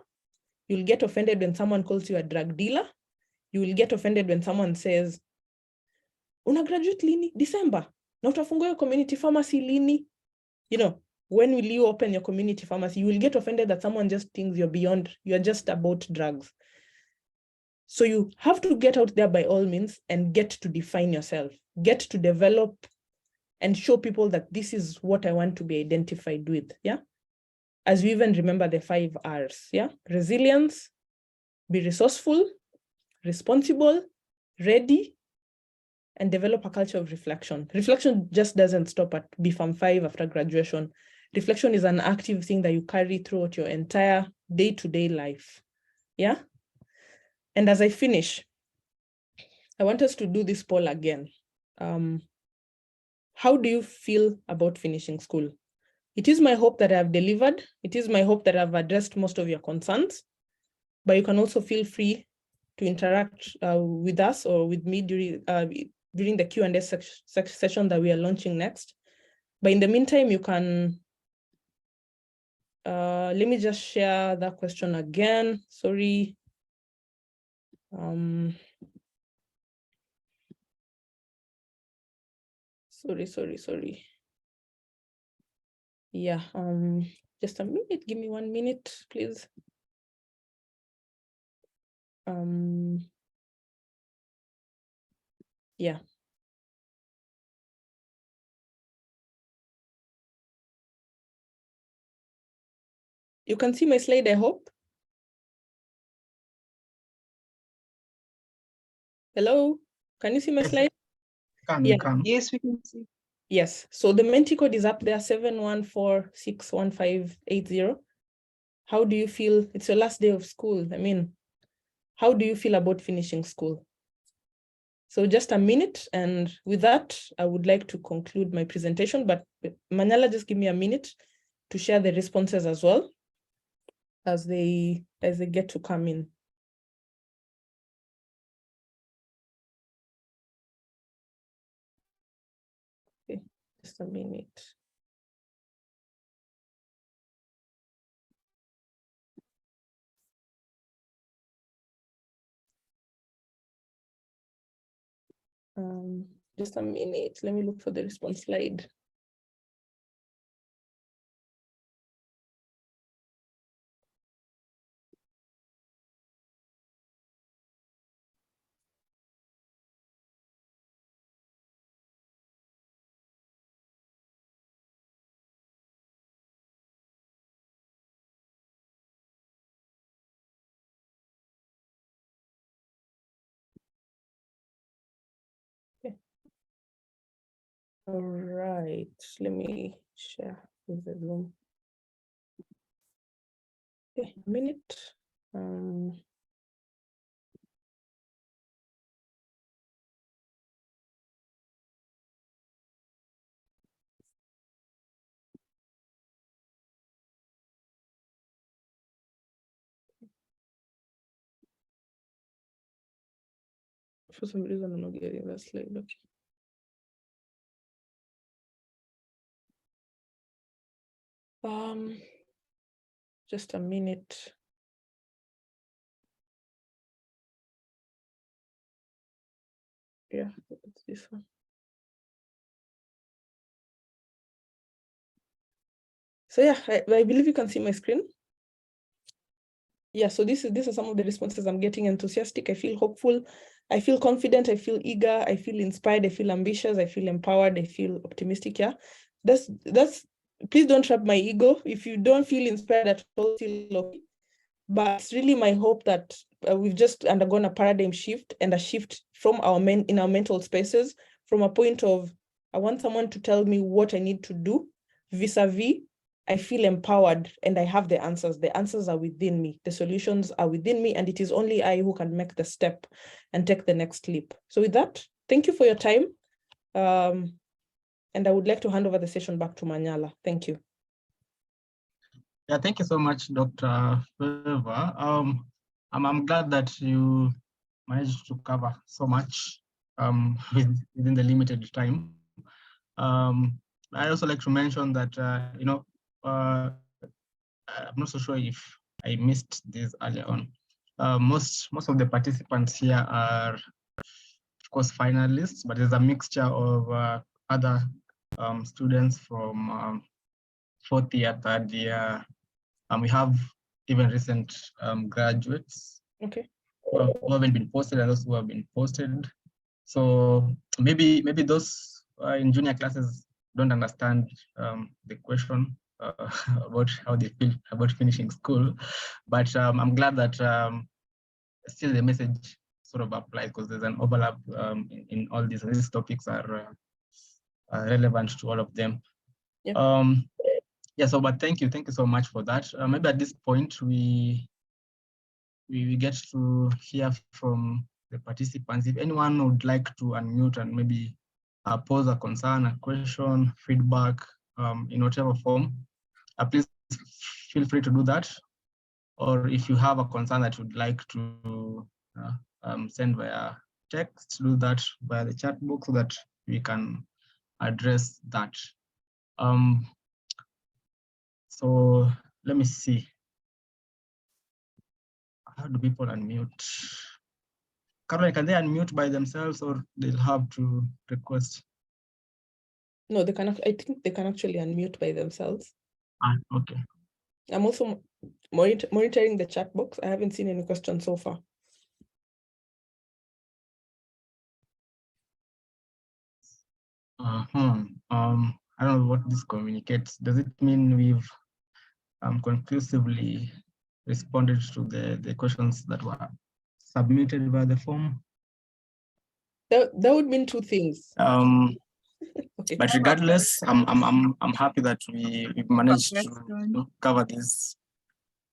You'll get offended when someone calls you a drug dealer. You will get offended when someone says, una graduate lini? December. Na utafungua your community pharmacy lini? You know, when will you open your community pharmacy? You will get offended that someone just thinks you're just about drugs. So you have to get out there by all means and get to define yourself, get to develop and show people that this is what I want to be identified with, yeah? As we even remember the 5 R's, yeah? Resilience, be resourceful, responsible, ready, and develop a culture of reflection. Reflection just doesn't stop at BPharm 5 after graduation. Reflection is an active thing that you carry throughout your entire day-to-day life, yeah? And as I finish, I want us to do this poll again. How do you feel about finishing school? It is my hope that I have delivered. It is my hope that I've addressed most of your concerns, but you can also feel free to interact with us or with me during the Q&A session that we are launching next. But in the meantime, you can, let me just share that question again. Sorry. Sorry. Yeah, just a minute, give me 1 minute, please. Yeah. You can see my slide, I hope. Hello, can you see my slide? We can. Yes, we can see. Yes, so the Menti code is up there, 714-61580. How do you feel? It's your last day of school. I mean, how do you feel about finishing school? So just a minute, and with that, I would like to conclude my presentation, but Manyala, just give me a minute to share the responses as well as they get to come in. Okay, just a minute. Just a minute, let me look for the response slide. Okay. All right, let me share with the room. Okay, a minute. For some reason, I'm not getting that slide. Okay. Just a minute. Yeah, it's this one. So yeah, I believe you can see my screen. Yeah, so these are some of the responses I'm getting. Enthusiastic, I feel hopeful, I feel confident, I feel eager, I feel inspired, I feel ambitious, I feel empowered, I feel optimistic. Yeah, that's please don't trap my ego. If you don't feel inspired at all, still okay. But it's really my hope that we've just undergone a paradigm shift and a shift from in our mental spaces, from a point of, I want someone to tell me what I need to do, vis-a-vis, I feel empowered and I have the answers. The answers are within me. The solutions are within me, and it is only I who can make the step and take the next leap. So with that, thank you for your time. And I would like to hand over the session back to Manyala. Thank you. Yeah, thank you so much, Dr. Favour. I'm glad that you managed to cover so much within the limited time. I also like to mention that, I'm not so sure if I missed this earlier on. Most of the participants here are, of course, finalists, but there's a mixture of other students from fourth year, third year. We have even recent graduates who haven't been posted and those who have been posted. So maybe those in junior classes don't understand the question about how they feel about finishing school, but I'm glad that still the message sort of applies because there's an overlap in all these. These topics are relevant to all of them. Yeah. Yeah. So, but thank you so much for that. Maybe at this point we get to hear from the participants. If anyone would like to unmute and maybe pose a concern, a question, feedback in whatever form, please feel free to do that. Or if you have a concern that you'd like to send via text, do that via the chat box so that we can address that. So let me see. How do people unmute? Caroline, can they unmute by themselves or they'll have to request? No, they can. I think they can actually unmute by themselves. Okay. I'm also monitoring the chat box. I haven't seen any questions so far. I don't know what this communicates. Does it mean we've conclusively responded to the questions that were submitted by the form? That would mean two things. Okay. But regardless, I'm happy that we've managed to cover this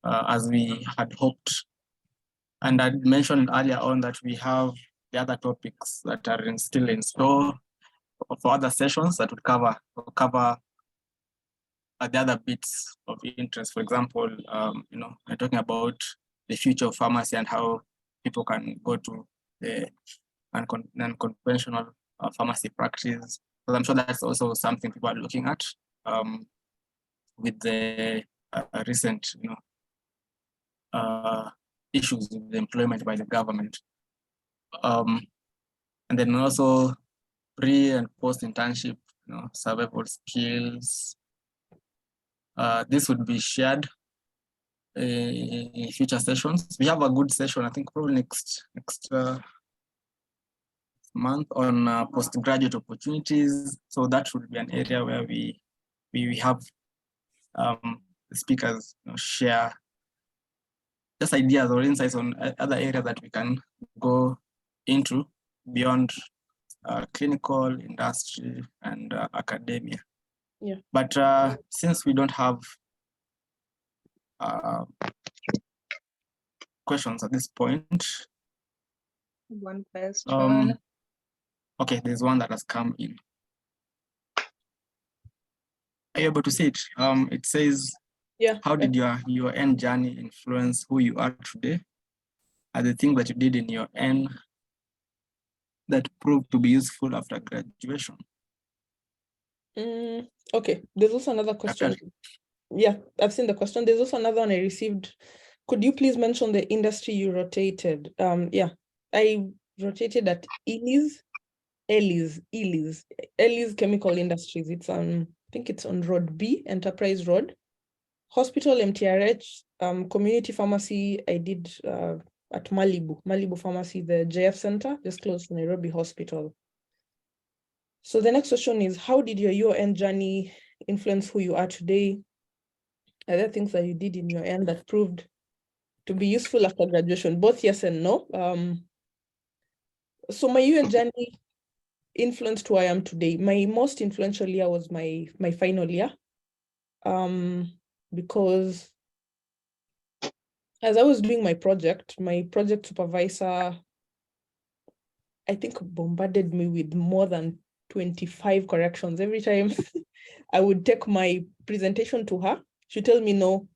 as we had hoped. And I mentioned earlier on that we have the other topics that are still in store for other sessions that would cover the other bits of interest. For example, we're talking about the future of pharmacy and how people can go to the non-conventional pharmacy practice. But I'm sure that's also something people are looking at with the recent, issues with the employment by the government. And then also pre and post internship, survival skills. This would be shared in future sessions. We have a good session, I think probably next month on postgraduate opportunities. So that would be an area where we have speakers share just ideas or insights on other areas that we can go into beyond clinical, industry, and academia. Yeah. But since we don't have questions at this point. One question. Okay, there's one that has come in. Are you able to see it? It says, yeah. How did your end journey influence who you are today? Are the things that you did in your end that proved to be useful after graduation? Okay, there's also another question. Okay. Yeah, I've seen the question. There's also another one I received. Could you please mention the industry you rotated? Yeah, I rotated at Ellis Chemical Industries. It's on, I think it's on Road B, Enterprise Road. Hospital, MTRH, community pharmacy, I did at Malibu Pharmacy, the JF Center, just close to Nairobi Hospital. So the next question is, how did your year-end journey influence who you are today? Are there things that you did in your end that proved to be useful after graduation? Both yes and no. So my year-end journey influenced who I am today. My most influential year was my final year, because as I was doing my project supervisor, I think, bombarded me with more than 25 corrections. Every time I would take my presentation to her, she'd tell me, no,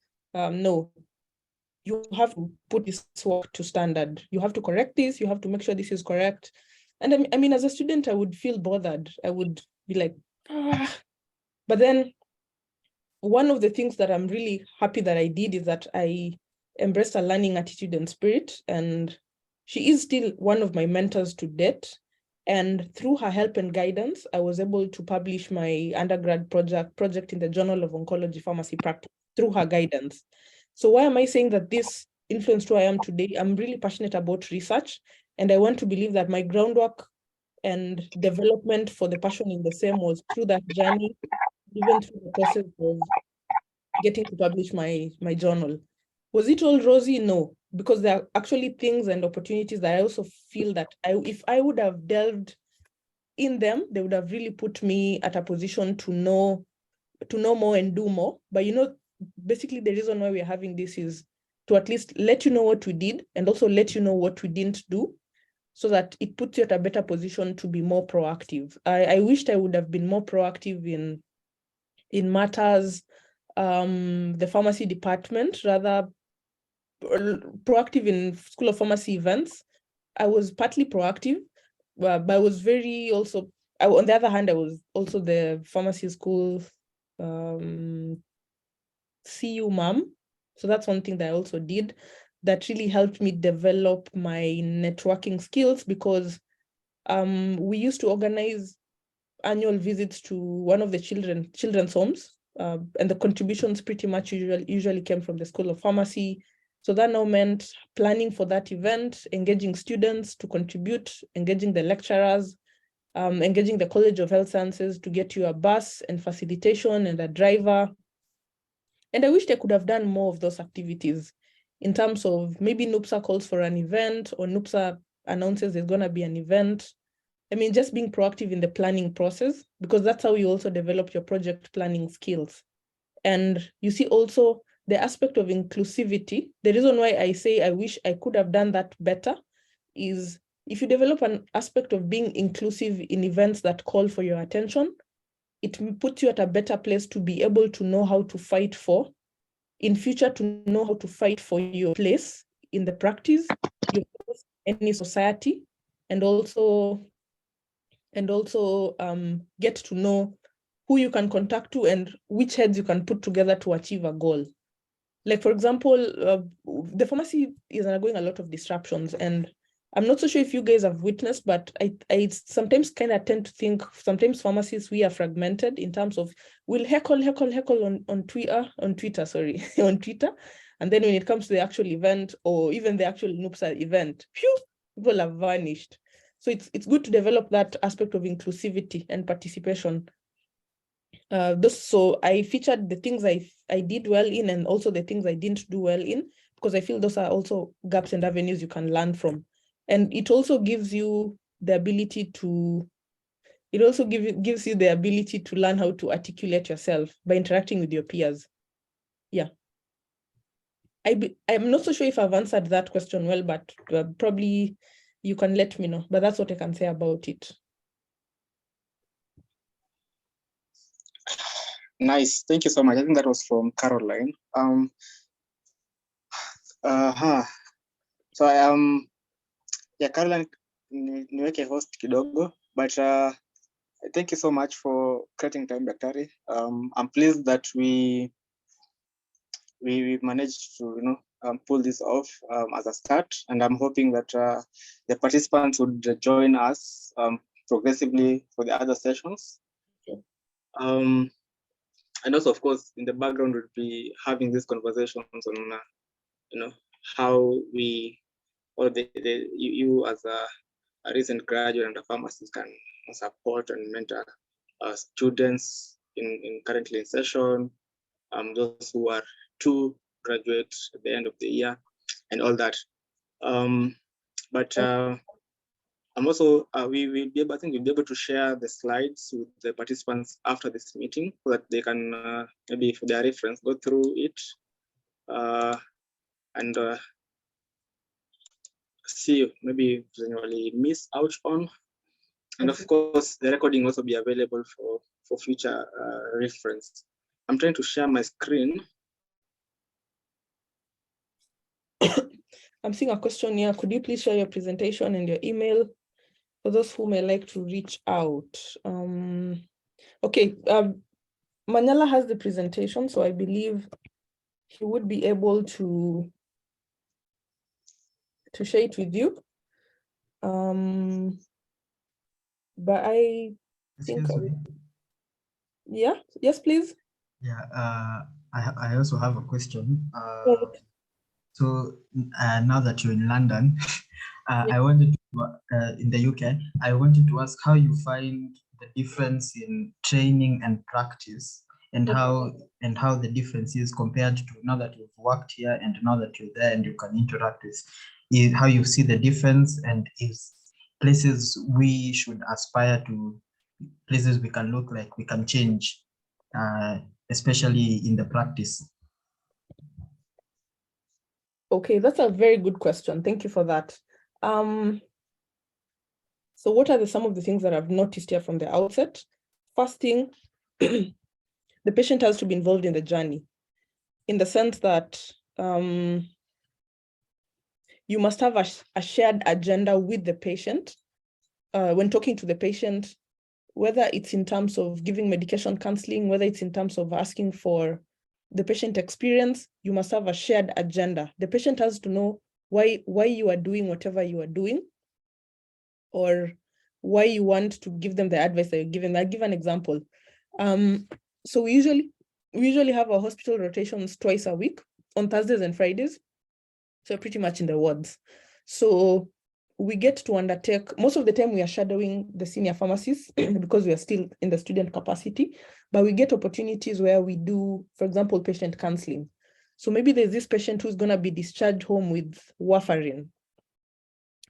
you have to put this work to standard. You have to correct this. You have to make sure this is correct. And I mean, as a student, I would feel bothered. I would be like, ah. But then one of the things that I'm really happy that I did is that I embraced a learning attitude and spirit, and she is still one of my mentors to date. And through her help and guidance, I was able to publish my undergrad project in the Journal of Oncology Pharmacy Practice through her guidance. So why am I saying that this influenced who I am today? I'm really passionate about research, and I want to believe that my groundwork and development for the passion in the same was through that journey, even through the process of getting to publish my journal. Was it all rosy? No, because there are actually things and opportunities that I also feel that if I would have delved in them, they would have really put me at a position to know more and do more. But basically the reason why we're having this is to at least let you know what we did and also let you know what we didn't do, so that it puts you at a better position to be more proactive. I wished I would have been more proactive in matters, the pharmacy department, rather proactive in School of Pharmacy events. I was partly proactive, but I was very also, on the other hand, I was also the pharmacy school CU mom. So that's one thing that I also did that really helped me develop my networking skills, because we used to organize annual visits to one of the children's homes, and the contributions pretty much usually came from the School of Pharmacy. So that now meant planning for that event, engaging students to contribute, engaging the lecturers, engaging the College of Health Sciences to get you a bus and facilitation and a driver. And I wished I could have done more of those activities in terms of maybe NUPSA calls for an event, or NUPSA announces there's going to be an event. I mean, just being proactive in the planning process, because that's how you also develop your project planning skills. And you see also the aspect of inclusivity. The reason why I say I wish I could have done that better is if you develop an aspect of being inclusive in events that call for your attention, it puts you at a better place to be able to know how to fight for, in future, to know how to fight for your place in the practice, your place in any society, and also get to know who you can contact to and which heads you can put together to achieve a goal. Like, for example, the pharmacy is undergoing a lot of disruptions, and I'm not so sure if you guys have witnessed, but I sometimes kind of tend to think sometimes pharmacists, we are fragmented in terms of we'll heckle on Twitter, on Twitter. And then when it comes to the actual event, or even the actual NUPSA event, people have vanished. So it's good to develop that aspect of inclusivity and participation. So I featured the things I did well in, and also the things I didn't do well in, because I feel those are also gaps and avenues you can learn from. And it also gives you the ability to, gives you the ability to learn how to articulate yourself by interacting with your peers. Yeah. I'm not so sure if I've answered that question well, but probably you can let me know. But that's what I can say about it. Nice, thank you so much. I think that was from Caroline. So I am, Caroline, niweke host kidogo, but thank you so much for creating time, Daktari. I'm pleased that we managed to pull this off as a start, and I'm hoping that the participants would join us progressively for the other sessions. Okay. And also, of course, in the background, we'll be having these conversations on, how we, or you as a recent graduate and a pharmacist can support and mentor students in currently in session, those who are to graduate at the end of the year, and all that. But I'm also, I think we'll be able to share the slides with the participants after this meeting, so that they can maybe for their reference go through it and see maybe generally miss out on. And of course, the recording will also be available for future reference. I'm trying to share my screen. I'm seeing a question here. Could you please share your presentation and your email for those who may like to reach out? Okay. Manyala has the presentation, so I believe he would be able to share it with you. But I think, yeah, yes, please. Yeah, I also have a question. So now that you're in London, I wanted to, in the UK, I wanted to ask how you find the difference in training and practice, and how the difference is compared to now that you've worked here and now that you're there and you can interact with, how you see the difference, and is places we should aspire to, places we can look like we can change, especially in the practice. Okay, that's a very good question. Thank you for that. So what are some of the things that I've noticed here from the outset? First thing, the patient has to be involved in the journey, in the sense that you must have a shared agenda with the patient when talking to the patient, whether it's in terms of giving medication counseling, whether it's in terms of asking for the patient experience. You must have a shared agenda. The patient has to know why you are doing whatever you are doing, or why you want to give them the advice that you're giving. I'll give an example. So we usually have our hospital rotations twice a week on Thursdays and Fridays. So pretty much in the wards. So we get to undertake, most of the time we are shadowing the senior pharmacists because we are still in the student capacity, but we get opportunities where we do, for example, patient counseling. So maybe there's this patient who's gonna be discharged home with warfarin,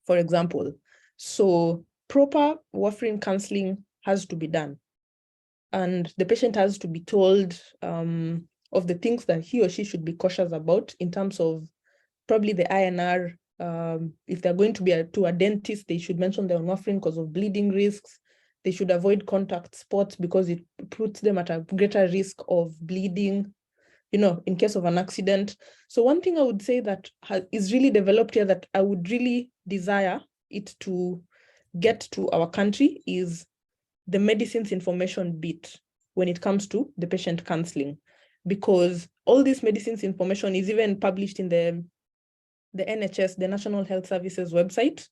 for example. So proper warfarin counseling has to be done. And the patient has to be told of the things that he or she should be cautious about in terms of probably the INR. If they're going to be to a dentist, they should mention they're on warfarin because of bleeding risks. They should avoid contact sports because it puts them at a greater risk of bleeding, in case of an accident. So one thing I would say that is really developed here that I would really desire it to get to our country is the medicines information bit when it comes to the patient counseling, because all this medicines information is even published in the NHS, the National Health Services website,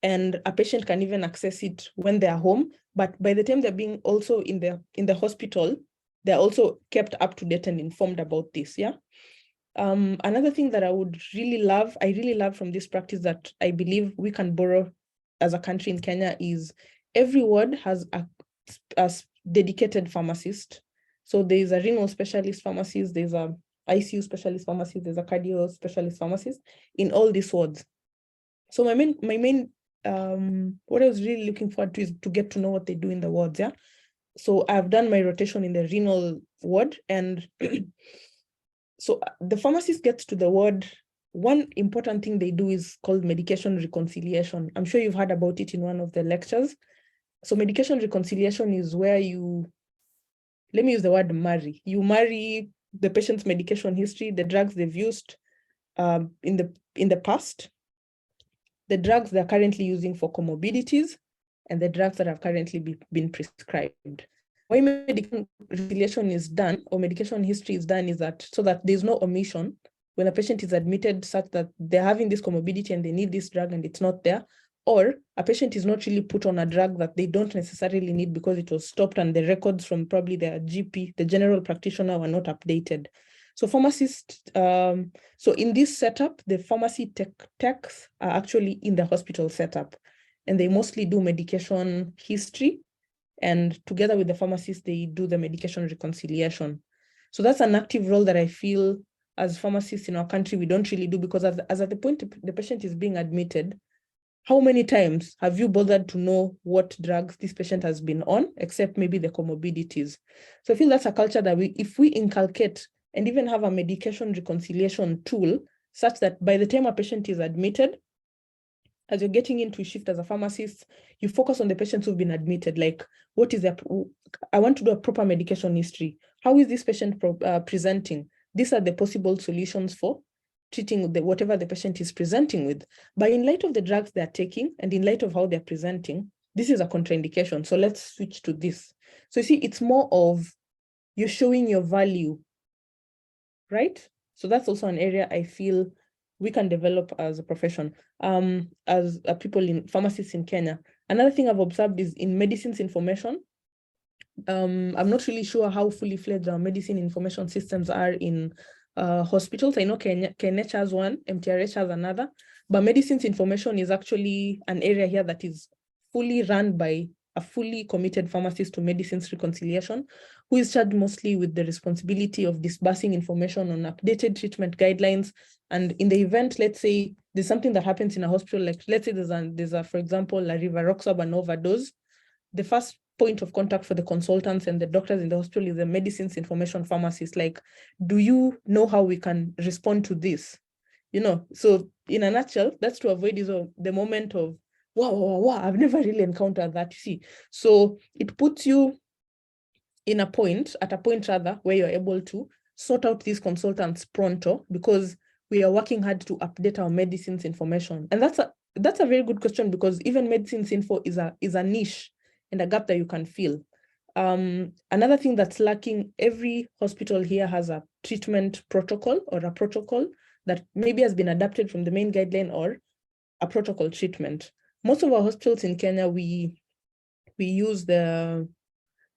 and a patient can even access it when they're home. But by the time they're being also in the hospital, they're also kept up to date and informed about this. Yeah. Another thing that I really love from this practice that I believe we can borrow as a country in Kenya is every ward has a dedicated pharmacist. So there's a renal specialist pharmacist, there's a ICU specialist pharmacist, there's a cardio specialist pharmacist in all these wards. So my main what I was really looking forward to is to get to know what they do in the wards. Yeah. So I've done my rotation in the renal ward, and so the pharmacist gets to the ward. One important thing they do is called medication reconciliation. I'm sure you've heard about it in one of the lectures. So medication reconciliation is where let me use the word marry. You marry the patient's medication history, the drugs they've used in the past, the drugs they're currently using for comorbidities, and the drugs that have currently been prescribed. Why medication reconciliation is done, or medication history is done, is that so that there's no omission when a patient is admitted such that they're having this comorbidity and they need this drug and it's not there, or a patient is not really put on a drug that they don't necessarily need because it was stopped and the records from probably their GP, the general practitioner, were not updated. So pharmacists, so in this setup, the pharmacy techs are actually in the hospital setup, and they mostly do medication history, and together with the pharmacist, they do the medication reconciliation. So that's an active role that I feel as pharmacists in our country, we don't really do, because as at the point the patient is being admitted, how many times have you bothered to know what drugs this patient has been on, except maybe the comorbidities? So I feel that's a culture that if we inculcate and even have a medication reconciliation tool, such that by the time a patient is admitted, as you're getting into shift as a pharmacist, you focus on the patients who've been admitted, like what is I want to do a proper medication history. How is this patient presenting? These are the possible solutions for treating whatever the patient is presenting with. But in light of the drugs they're taking and in light of how they're presenting, this is a contraindication. So let's switch to this. So you see, it's more of you're showing your value, right? So that's also an area I feel we can develop as a profession, as people in pharmacists in Kenya. Another thing I've observed is in medicines information. I'm not really sure how fully fledged our medicine information systems are in hospitals. I know KNH has one, MTRH has another, but medicines information is actually an area here that is fully run by a fully committed pharmacist to medicines reconciliation, who is charged mostly with the responsibility of disbursing information on updated treatment guidelines. And in the event, let's say there's something that happens in a hospital, like let's say there's a for example, a rivaroxaban overdose, the first point of contact for the consultants and the doctors in the hospital is the medicines information pharmacist. Like, do you know how we can respond to this? You know, so in a nutshell, that's to avoid the moment of, wow, I've never really encountered that, you see. So it puts you at a point rather, where you're able to sort out these consultants pronto, because we are working hard to update our medicines information. And that's a very good question, because even medicines info is a niche and a gap that you can fill. Another thing that's lacking, every hospital here has a treatment protocol or a protocol that maybe has been adapted from the main guideline or a protocol treatment. Most of our hospitals in Kenya, we use the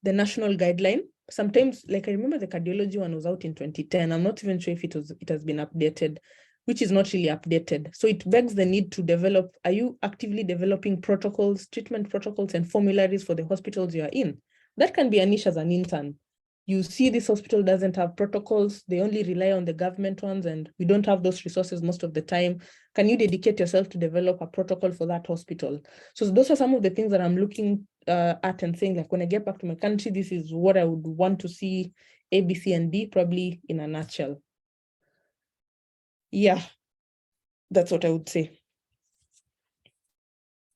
national guideline. Sometimes, like I remember the cardiology one was out in 2010. I'm not even sure if it has been updated, which is not really updated. So it begs the need to develop, are you actively developing protocols, treatment protocols and formularies for the hospitals you are in? That can be a niche as an intern. You see this hospital doesn't have protocols, they only rely on the government ones, and we don't have those resources most of the time. Can you dedicate yourself to develop a protocol for that hospital? So those are some of the things that I'm looking at and saying, like, when I get back to my country, this is what I would want to see, A, B, C, and D, probably in a nutshell. Yeah, that's what I would say.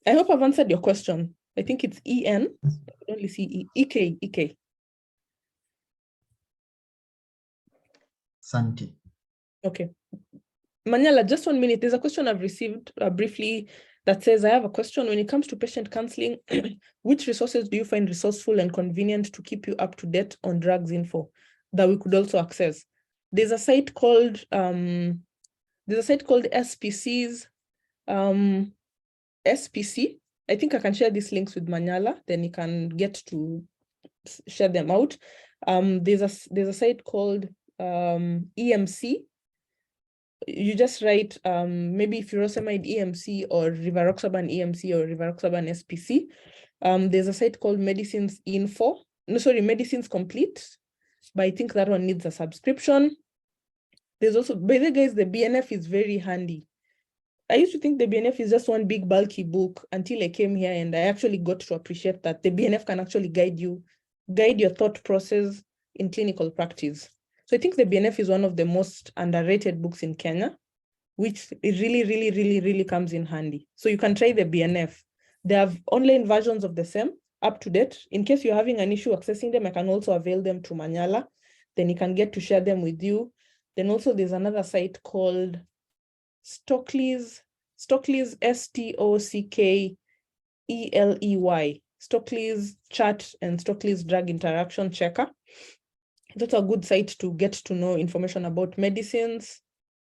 I hope I've answered your question. I think it's EN. I can only see EK. Santi. Okay. Manyala, just 1 minute. There's a question I've received briefly that says, I have a question. When it comes to patient counseling, which resources do you find resourceful and convenient to keep you up to date on drugs info that we could also access? There's a site called SPC's, SPC. I think I can share these links with Manyala, then you can get to share them out. There's a site called EMC. You just write maybe furosemide EMC or rivaroxaban EMC or rivaroxaban SPC. There's a site called Medicines Complete, but I think that one needs a subscription. There's also, by the way, guys, the BNF is very handy. I used to think the BNF is just one big bulky book until I came here, and I actually got to appreciate that the BNF can actually guide your thought process in clinical practice. So I think the BNF is one of the most underrated books in Kenya, which it really comes in handy. So you can try the BNF. They have online versions of the same, up to date. In case you're having an issue accessing them, I can also avail them to Manyala. Then you can get to share them with you. Then also there's another site called Stockley's, STOCKELEY, Stockley's Chart and Stockley's Drug Interaction Checker. That's a good site to get to know information about medicines.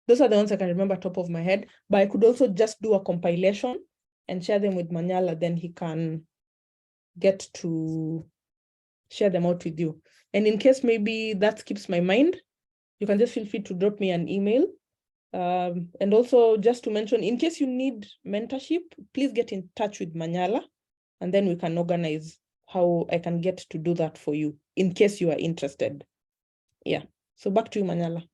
Those are the ones I can remember top of my head, but I could also just do a compilation and share them with Manyala, then he can get to share them out with you. And in case maybe that skips my mind, you can just feel free to drop me an email. And also just to mention, in case you need mentorship, please get in touch with Manyala, and then we can organize how I can get to do that for you in case you are interested. Yeah, so back to you, Manyala.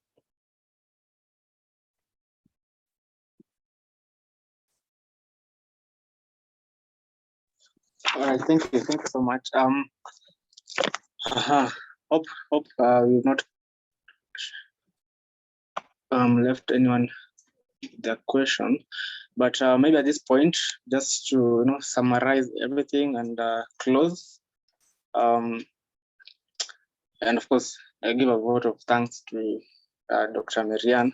All right, thank you so much. Hope we've not left anyone the question, but maybe at this point, just to summarize everything and close. And of course, I give a vote of thanks to Dr. Maryanne.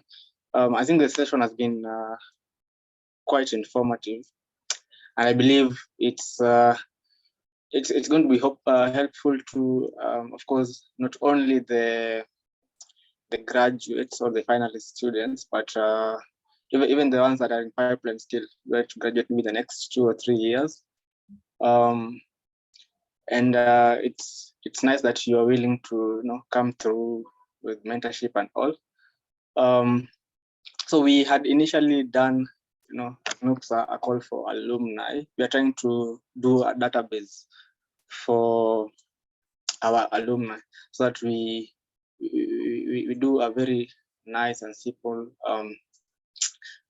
I think the session has been quite informative, and I believe it's it's going to be helpful to, of course, not only the graduates or the finalist students, but even the ones that are in pipeline still ready to graduate maybe the next 2 or 3 years. And it's nice that you are willing to come through with mentorship and all. So we had initially done a call for alumni. We are trying to do a database for our alumni so that we do a very nice and simple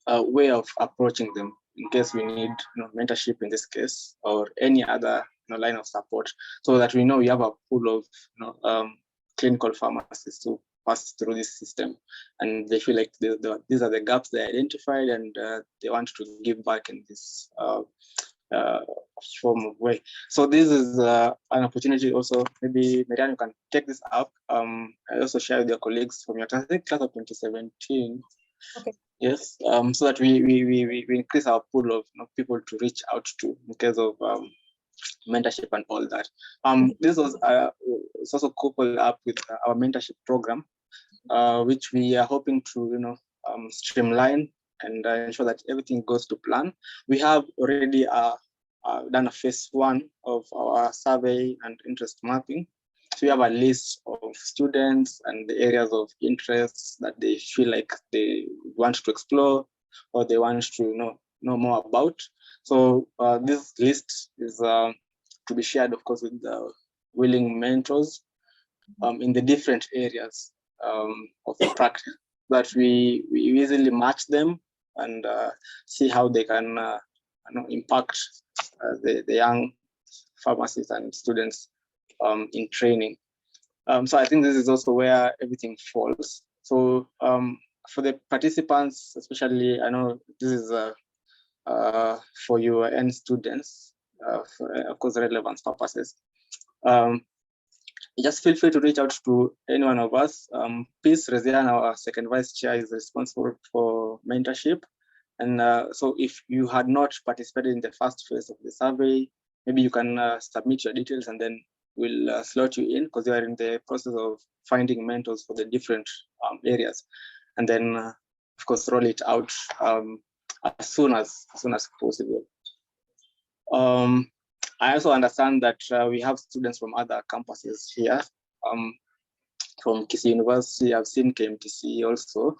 way of approaching them in case we need mentorship in this case, or any other line of support, so that we know we have a pool of clinical pharmacists who pass through this system, and they feel like these are the gaps they identified, and they want to give back in this form of way. So this is an opportunity also. Maybe Maryanne, you can take this up. I also share with your colleagues from your class of 2017. Okay. Yes, so that we increase our pool of people to reach out to in case of mentorship and all that. This was it's also coupled up with our mentorship program, which we are hoping to streamline and ensure that everything goes to plan. We have already done a phase 1 of our survey and interest mapping. So we have a list of students and the areas of interest that they feel like they want to explore or they want to know more about. So this list is to be shared, of course, with the willing mentors in the different areas of practice, that we easily match them and see how they can impact the young pharmacists and students in training. So I think this is also where everything falls. So for the participants, especially, I know this is for your end students, for, of course, relevance purposes. Just feel free to reach out to any one of us. Peace Rezian, our second vice chair, is responsible for mentorship. And so if you had not participated in the first phase of the survey, maybe you can submit your details, and then we'll slot you in, because you are in the process of finding mentors for the different areas. And then, of course, roll it out as soon as possible. I also understand that we have students from other campuses here, from Kisii University. I've seen KMTC also,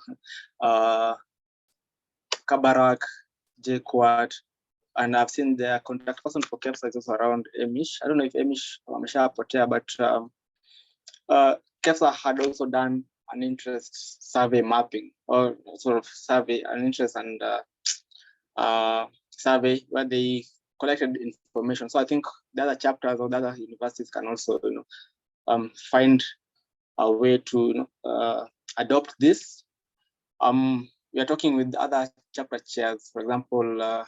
Kabarak, JKUAT, and I've seen their contact person for KEPSA is also around Emish. I don't know if Emish Potea, but KEPSA had also done an interest survey mapping, or sort of survey, an interest and survey where they collected information. So I think the other chapters or the other universities can also find a way to adopt this. We are talking with other chapter chairs. For example,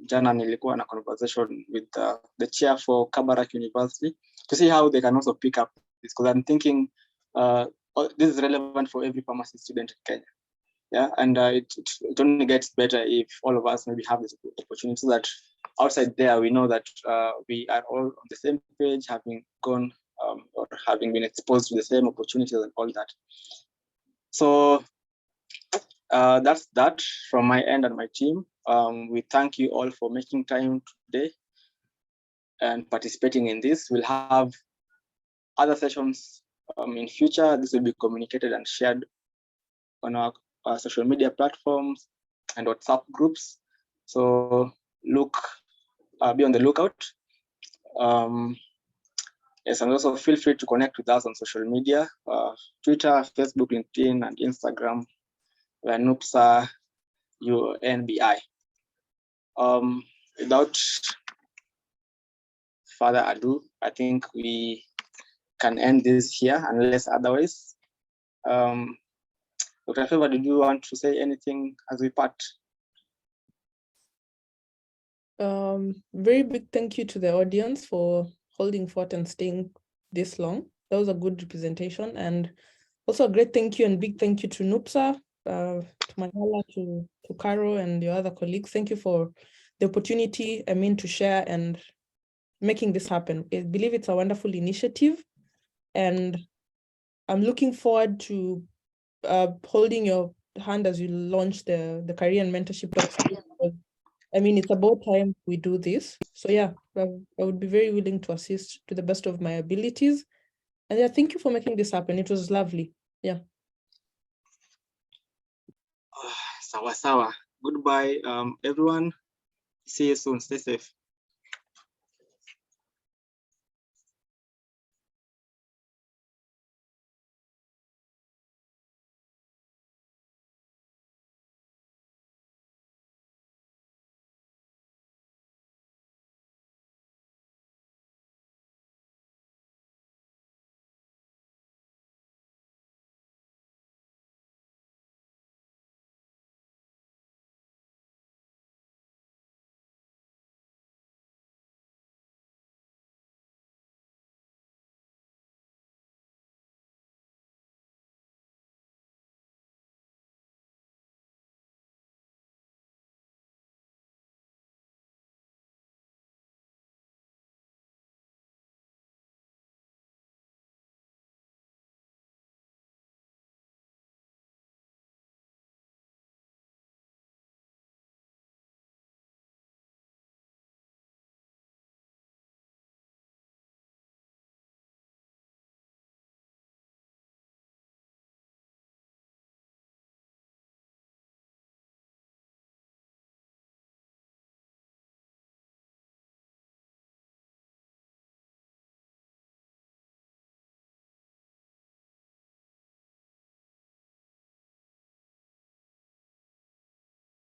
jana nilikuwa na conversation with the chair for Kabarak University to see how they can also pick up this, because I'm thinking this is relevant for every pharmacy student in Kenya. Yeah, and it only gets better if all of us maybe have this opportunity, so that outside there we know that we are all on the same page, having gone or having been exposed to the same opportunities and all that. So that's that from my end and my team. We thank you all for making time today and participating in this. We'll have other sessions in future. This will be communicated and shared on our social media platforms and WhatsApp groups. So be on the lookout. Yes, and also feel free to connect with us on social media, Twitter, Facebook, LinkedIn, and Instagram, where NUPSA UNBI. Without further ado, I think we can end this here, unless otherwise. Dr. Favour, did you want to say anything as we part? Very big thank you to the audience for holding forth and staying this long. That was a good representation, and also a great thank you and big thank you to NUPSA, to Manyala, to Caro and your other colleagues. Thank you for the opportunity, to share and making this happen. I believe it's a wonderful initiative, and I'm looking forward to holding your hand as you launch the career and mentorship talks. I mean, it's about time we do this. So yeah, I would be very willing to assist to the best of my abilities. And yeah, thank you for making this happen. It was lovely. Yeah. Sawa sawa. Goodbye, everyone. See you soon. Stay safe.